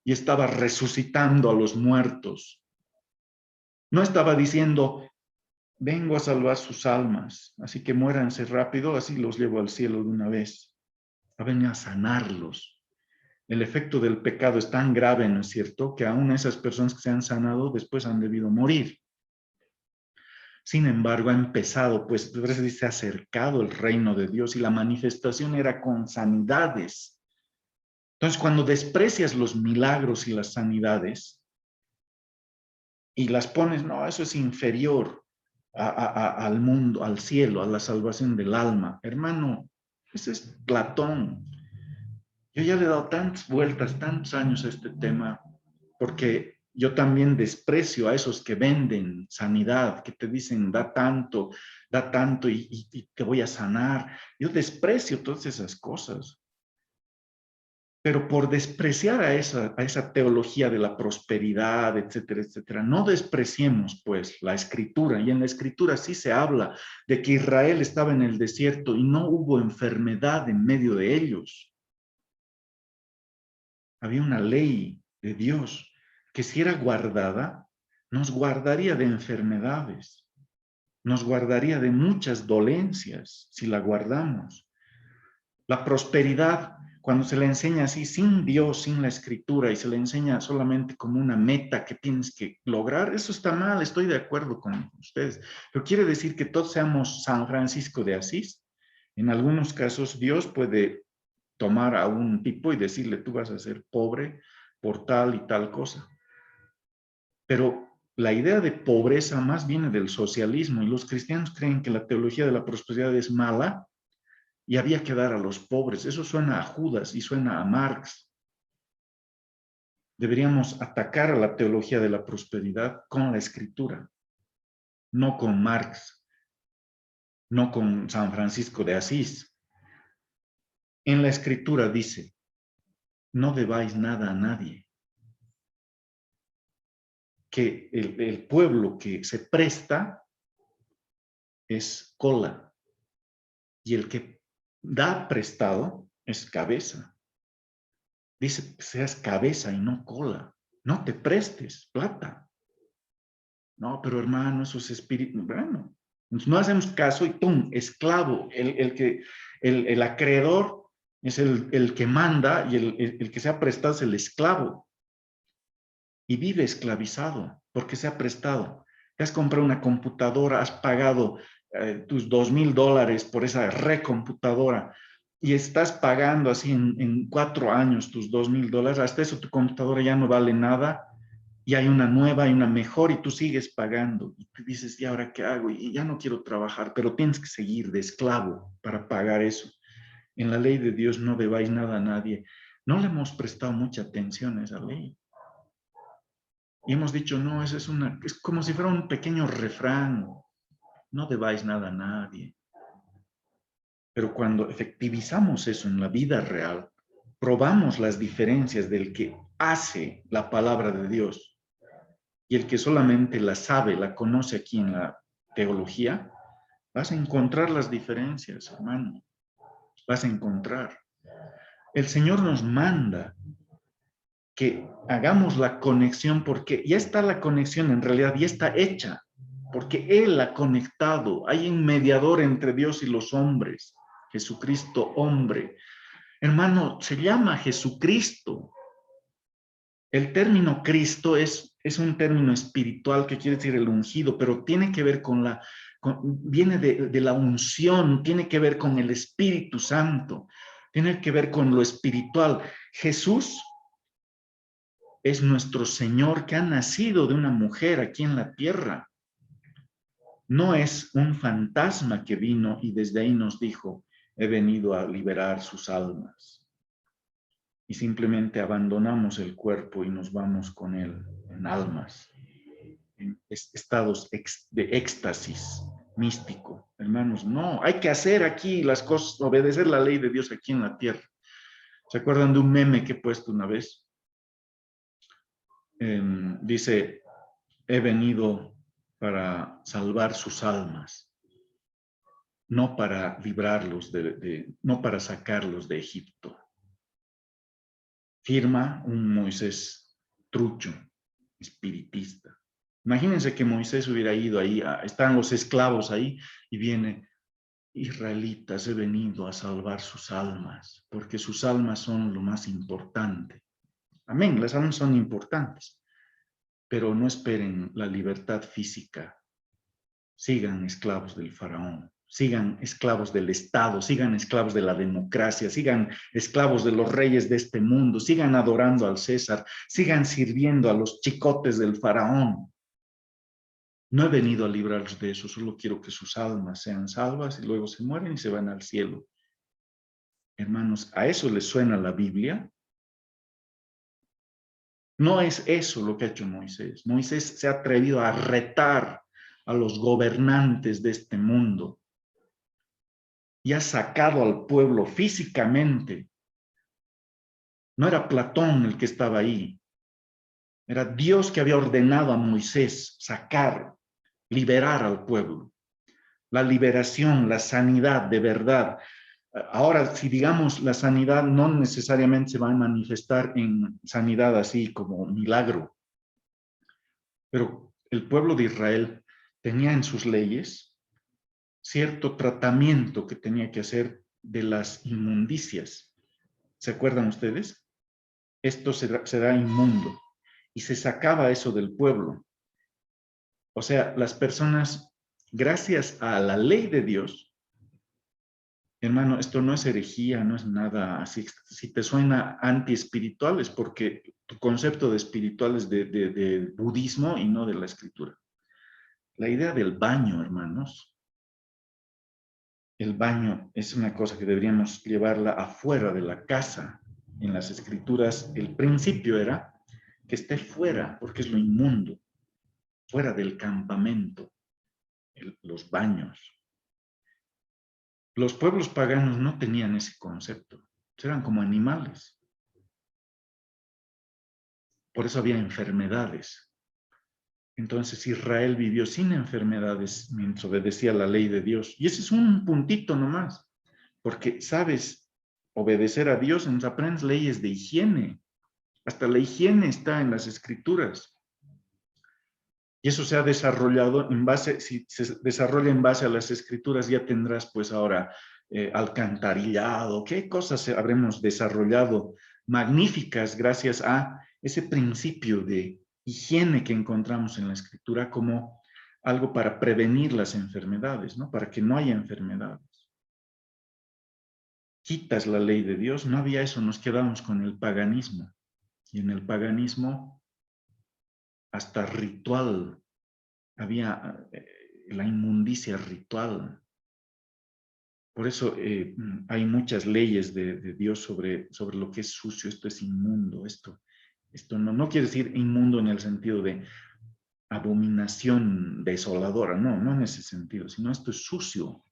Y estaba resucitando a los muertos. No estaba diciendo, vengo a salvar sus almas, así que muéranse rápido, así los llevo al cielo de una vez. Ha venido a sanarlos. El efecto del pecado es tan grave, ¿no es cierto?, que aún esas personas que se han sanado después han debido morir. Sin embargo, ha empezado, pues, se ha acercado el reino de Dios y la manifestación era con sanidades. Entonces, cuando desprecias los milagros y las sanidades y las pones, no, eso es inferior al mundo, al cielo, a la salvación del alma. Hermano, ese es Platón. Yo ya le he dado tantas vueltas, tantos años a este tema, porque yo también desprecio a esos que venden sanidad, que te dicen da tanto y te voy a sanar. Yo desprecio todas esas cosas. Pero por despreciar a esa teología de la prosperidad, etcétera, etcétera, no despreciemos pues la escritura. Y en la escritura sí se habla de que Israel estaba en el desierto y no hubo enfermedad en medio de ellos. Había una ley de Dios que si era guardada, nos guardaría de enfermedades, nos guardaría de muchas dolencias si la guardamos. La prosperidad, cuando se le enseña así, sin Dios, sin la escritura, y se le enseña solamente como una meta que tienes que lograr, eso está mal, estoy de acuerdo con ustedes. Pero quiere decir que todos seamos San Francisco de Asís. En algunos casos Dios puede tomar a un tipo y decirle, tú vas a ser pobre por tal y tal cosa. Pero la idea de pobreza más viene del socialismo y los cristianos creen que la teología de la prosperidad es mala y había que dar a los pobres. Eso suena a Judas y suena a Marx. Deberíamos atacar a la teología de la prosperidad con la escritura, no con Marx, no con San Francisco de Asís. En la escritura dice, no debáis nada a nadie. que el pueblo que se presta es cola y el que da prestado es cabeza. Dice, seas cabeza y no cola. No te prestes plata. No, pero hermano, esos espíritus, bueno, no hacemos caso y ¡pum! Esclavo. El acreedor es el que manda y el que se ha prestado es el esclavo. Y vive esclavizado porque se ha prestado. Te has comprado una computadora, has pagado tus $2,000 por esa recomputadora y estás pagando así en 4 años tus $2,000. Hasta eso tu computadora ya no vale nada y hay una nueva, hay una mejor y tú sigues pagando. Y tú dices, ¿y ahora qué hago? Y ya no quiero trabajar, pero tienes que seguir de esclavo para pagar eso. En la ley de Dios no debáis nada a nadie. No le hemos prestado mucha atención a esa ley. Y hemos dicho, no, eso es como si fuera un pequeño refrán. No debáis nada a nadie. Pero cuando efectivizamos eso en la vida real, probamos las diferencias del que hace la palabra de Dios y el que solamente la sabe, la conoce aquí en la teología, vas a encontrar las diferencias, hermano. Vas a encontrar. El Señor nos manda que hagamos la conexión porque ya está la conexión, en realidad ya está hecha, porque Él ha conectado. Hay un mediador entre Dios y los hombres, Jesucristo hombre. Hermano, se llama Jesucristo. El término Cristo es un término espiritual que quiere decir el ungido, pero tiene que ver viene de la unción, tiene que ver con el Espíritu Santo, tiene que ver con lo espiritual. Jesús es nuestro Señor que ha nacido de una mujer aquí en la tierra. No es un fantasma que vino y desde ahí nos dijo, he venido a liberar sus almas. Y simplemente abandonamos el cuerpo y nos vamos con él en almas, en estados de éxtasis místico. Hermanos, no, hay que hacer aquí las cosas, obedecer la ley de Dios aquí en la tierra. ¿Se acuerdan de un meme que he puesto una vez? Dice, he venido para salvar sus almas, no para librarlos, no para sacarlos de Egipto. Firma un Moisés trucho, espiritista. Imagínense que Moisés hubiera ido ahí, están los esclavos ahí, y viene, israelitas, he venido a salvar sus almas, porque sus almas son lo más importante. Amén, las almas son importantes, pero no esperen la libertad física. Sigan esclavos del faraón, sigan esclavos del Estado, sigan esclavos de la democracia, sigan esclavos de los reyes de este mundo, sigan adorando al César, sigan sirviendo a los chicotes del faraón. No he venido a librarlos de eso, solo quiero que sus almas sean salvas y luego se mueren y se van al cielo. Hermanos, ¿a eso les suena la Biblia? No es eso lo que ha hecho Moisés. Moisés se ha atrevido a retar a los gobernantes de este mundo y ha sacado al pueblo físicamente. No era Platón el que estaba ahí, era Dios que había ordenado a Moisés sacar, liberar al pueblo. La liberación, la sanidad de verdad. Ahora, si digamos la sanidad no necesariamente se va a manifestar en sanidad así como milagro, pero el pueblo de Israel tenía en sus leyes cierto tratamiento que tenía que hacer de las inmundicias. ¿Se acuerdan ustedes? Esto será inmundo. Y se sacaba eso del pueblo. O sea, las personas, gracias a la ley de Dios, hermano, esto no es herejía, no es nada así. Si te suena anti-espiritual es porque tu concepto de espiritual es de budismo y no de la escritura. La idea del baño, hermanos, el baño es una cosa que deberíamos llevarla afuera de la casa. En las escrituras, el principio era que esté fuera, porque es lo inmundo, fuera del campamento, los baños. Los pueblos paganos no tenían ese concepto, eran como animales. Por eso había enfermedades. Entonces Israel vivió sin enfermedades mientras obedecía la ley de Dios. Y ese es un puntito nomás, porque sabes, obedecer a Dios, nos aprendes leyes de higiene. Hasta la higiene está en las escrituras. Y eso se ha desarrollado en base, si se desarrolla en base a las escrituras, ya tendrás pues ahora alcantarillado, qué cosas habremos desarrollado magníficas gracias a ese principio de higiene que encontramos en la escritura como algo para prevenir las enfermedades, ¿no? Para que no haya enfermedades. Quitas la ley de Dios, no había eso, nos quedamos con el paganismo. Y en el paganismo, hasta ritual, había la inmundicia ritual. Por eso hay muchas leyes de Dios sobre lo que es sucio, esto es inmundo, esto no quiere decir inmundo en el sentido de abominación desoladora, no en ese sentido, sino esto es sucio.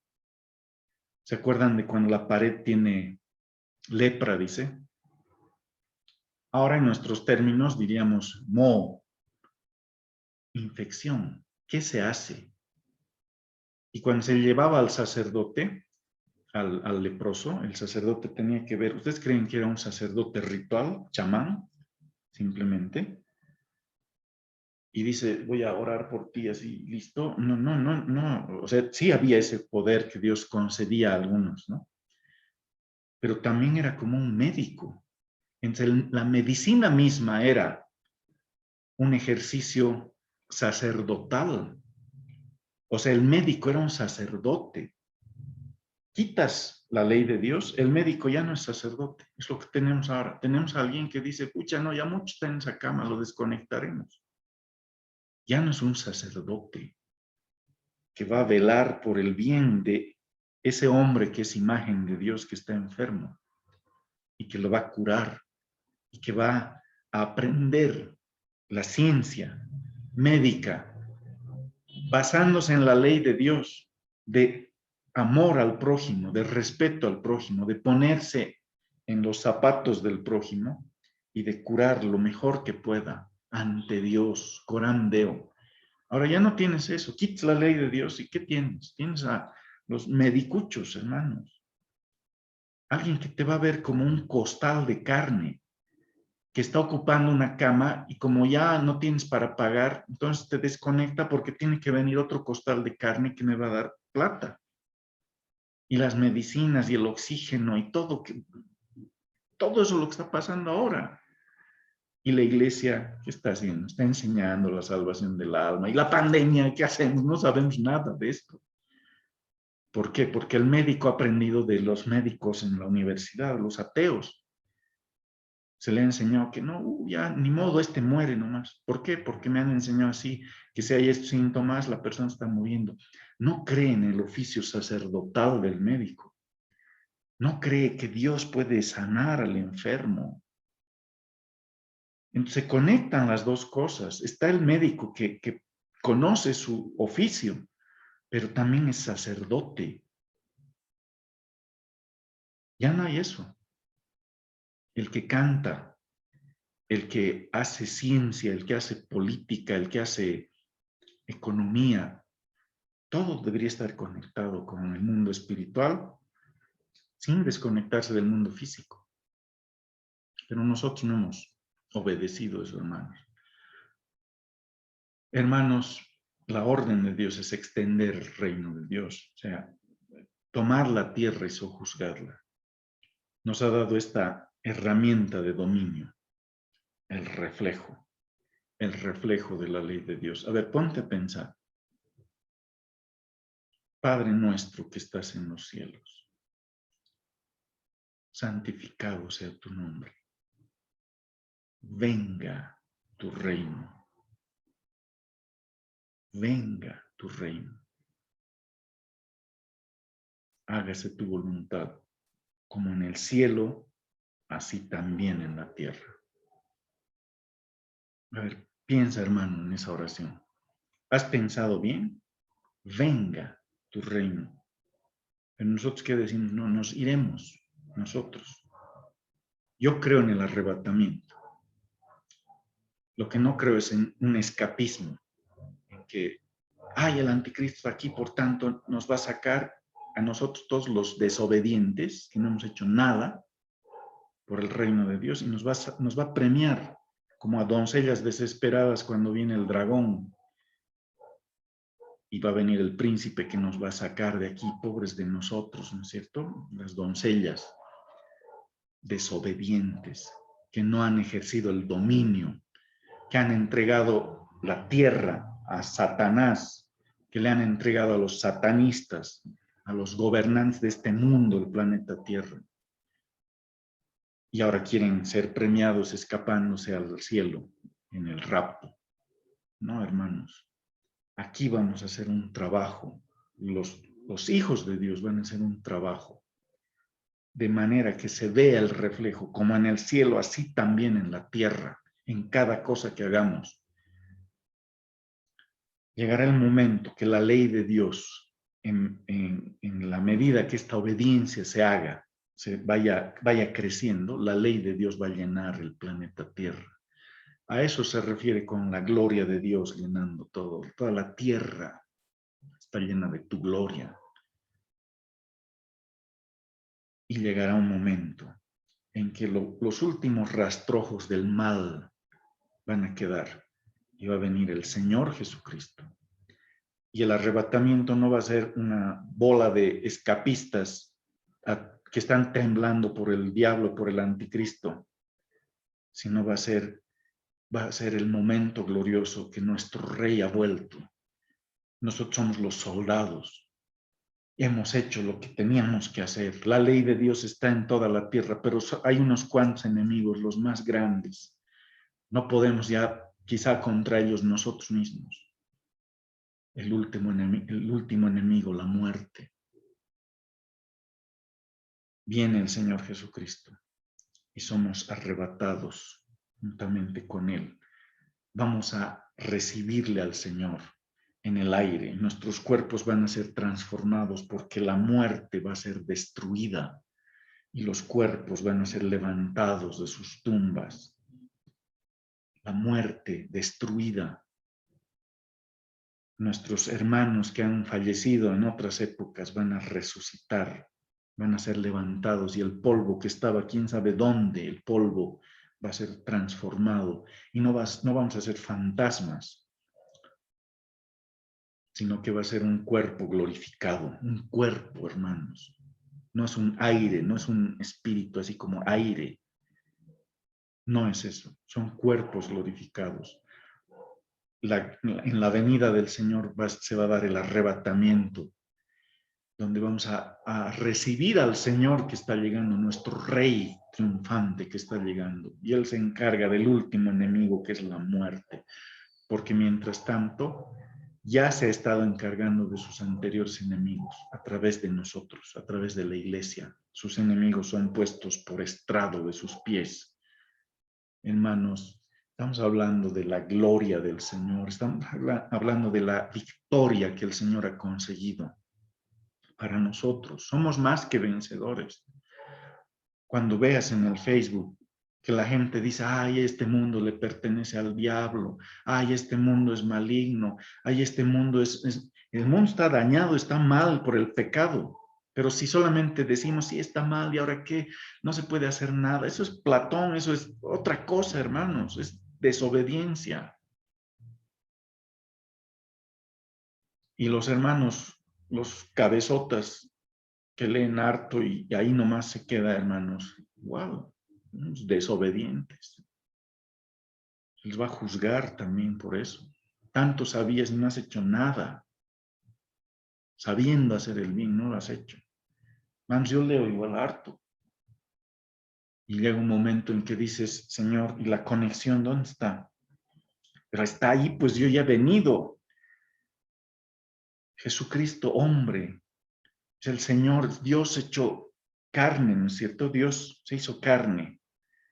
¿Se acuerdan de cuando la pared tiene lepra, dice? Ahora en nuestros términos diríamos moho, infección. ¿Qué se hace? Y cuando se llevaba al sacerdote, al leproso, el sacerdote tenía que ver, ¿ustedes creen que era un sacerdote ritual, chamán, simplemente? Y dice, voy a orar por ti, así, ¿listo? No, o sea, sí había ese poder que Dios concedía a algunos, ¿no? Pero también era como un médico. Entonces, la medicina misma era un ejercicio sacerdotal. O sea, el médico era un sacerdote. Quitas la ley de Dios, el médico ya no es sacerdote. Es lo que tenemos ahora. Tenemos a alguien que dice, pucha, no, ya mucho está en esa cama, lo desconectaremos. Ya no es un sacerdote que va a velar por el bien de ese hombre que es imagen de Dios, que está enfermo y que lo va a curar y que va a aprender la ciencia médica basándose en la ley de Dios, de amor al prójimo, de respeto al prójimo, de ponerse en los zapatos del prójimo y de curar lo mejor que pueda ante Dios, coram Deo. Ahora ya no tienes eso, quitas la ley de Dios y ¿qué tienes? Tienes a los medicuchos, hermanos. Alguien que te va a ver como un costal de carne, que está ocupando una cama y como ya no tienes para pagar, entonces te desconecta porque tiene que venir otro costal de carne que me va a dar plata. Y las medicinas y el oxígeno y todo eso es lo que está pasando ahora. Y la iglesia, ¿qué está haciendo? Está enseñando la salvación del alma. Y la pandemia, ¿qué hacemos? No sabemos nada de esto. ¿Por qué? Porque el médico ha aprendido de los médicos en la universidad, los ateos. Se le ha enseñado que no, ya ni modo, este muere nomás. ¿Por qué? Porque me han enseñado así, que si hay estos síntomas, la persona está muriendo. No cree en el oficio sacerdotal del médico. No cree que Dios puede sanar al enfermo. Entonces se conectan las dos cosas. Está el médico que conoce su oficio, pero también es sacerdote. Ya no hay eso. El que canta, el que hace ciencia, el que hace política, el que hace economía, todo debería estar conectado con el mundo espiritual sin desconectarse del mundo físico. Pero nosotros no hemos obedecido eso, hermanos. Hermanos, la orden de Dios es extender el reino de Dios, o sea, tomar la tierra y sojuzgarla. Nos ha dado esta herramienta de dominio, el reflejo de la ley de Dios. A ver, ponte a pensar. Padre nuestro que estás en los cielos, santificado sea tu nombre. Venga tu reino. Venga tu reino. Hágase tu voluntad, como en el cielo, así también en la tierra. A ver, piensa, hermano, en esa oración. ¿Has pensado bien? Venga tu reino. Pero nosotros, ¿qué decimos? No, nos iremos, nosotros. Yo creo en el arrebatamiento. Lo que no creo es en un escapismo. que, ay, el anticristo está aquí, por tanto nos va a sacar a nosotros todos los desobedientes, que no hemos hecho nada por el reino de Dios, y nos va a premiar como a doncellas desesperadas cuando viene el dragón y va a venir el príncipe que nos va a sacar de aquí, pobres de nosotros, ¿no es cierto? Las doncellas desobedientes que no han ejercido el dominio, que han entregado la tierra a Satanás, que le han entregado a los satanistas, a los gobernantes de este mundo, el planeta Tierra. Y ahora quieren ser premiados escapándose al cielo en el rapto. No, hermanos. Aquí vamos a hacer un trabajo. Los hijos de Dios van a hacer un trabajo. De manera que se vea el reflejo, como en el cielo, así también en la tierra, en cada cosa que hagamos. Llegará el momento que la ley de Dios, en la medida que esta obediencia se haga, vaya creciendo, la ley de Dios va a llenar el planeta Tierra. A eso se refiere con la gloria de Dios llenando todo. Toda la tierra está llena de tu gloria. Y llegará un momento en que los últimos rastrojos del mal van a quedar. Y va a venir el Señor Jesucristo. Y el arrebatamiento no va a ser una bola de escapistas que están temblando por el diablo, por el anticristo, sino va a ser el momento glorioso que nuestro rey ha vuelto. Nosotros somos los soldados. Hemos hecho lo que teníamos que hacer. La ley de Dios está en toda la tierra, pero hay unos cuantos enemigos, los más grandes. No podemos ya, quizá contra ellos nosotros mismos. El último enemigo, la muerte. Viene el Señor Jesucristo y somos arrebatados juntamente con Él. Vamos a recibirle al Señor en el aire. Nuestros cuerpos van a ser transformados porque la muerte va a ser destruida y los cuerpos van a ser levantados de sus tumbas. La muerte destruida. Nuestros hermanos que han fallecido en otras épocas van a resucitar, van a ser levantados y el polvo que estaba, quién sabe dónde, el polvo va a ser transformado y no vamos a ser fantasmas, sino que va a ser un cuerpo glorificado, un cuerpo, hermanos. No es un aire, no es un espíritu así como aire. No es eso, son cuerpos glorificados. En la venida del Señor se va a dar el arrebatamiento, donde vamos a recibir al Señor que está llegando, nuestro Rey triunfante que está llegando. Y Él se encarga del último enemigo, que es la muerte. Porque mientras tanto, ya se ha estado encargando de sus anteriores enemigos a través de nosotros, a través de la iglesia. Sus enemigos son puestos por estrado de sus pies. Hermanos, estamos hablando de la gloria del Señor, estamos hablando de la victoria que el Señor ha conseguido para nosotros. Somos más que vencedores. Cuando veas en el Facebook que la gente dice, ay, este mundo le pertenece al diablo, ay, este mundo es maligno, ay, este mundo el mundo está dañado, está mal por el pecado. Pero si solamente decimos, sí, está mal, ¿y ahora qué? No se puede hacer nada. Eso es Platón, eso es otra cosa, hermanos, es desobediencia. Y los hermanos, los cabezotas que leen harto y ahí nomás se queda, hermanos, wow, desobedientes. Les va a juzgar también por eso. Tanto sabías y no has hecho nada. Sabiendo hacer el bien, no lo has hecho. Vamos, yo leo igual harto. Y llega un momento en que dices, Señor, ¿y la conexión dónde está? Pero está ahí, pues yo ya he venido. Jesucristo, hombre, es el Señor, Dios hecho carne, ¿no es cierto? Dios se hizo carne.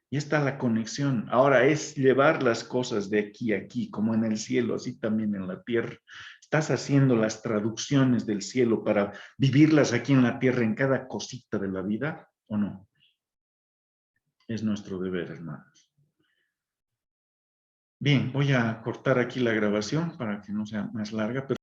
Y está la conexión. Ahora es llevar las cosas de aquí a aquí, como en el cielo, así también en la tierra. ¿Estás haciendo las traducciones del cielo para vivirlas aquí en la tierra, en cada cosita de la vida, o no? Es nuestro deber, hermanos. Bien, voy a cortar aquí la grabación para que no sea más larga, pero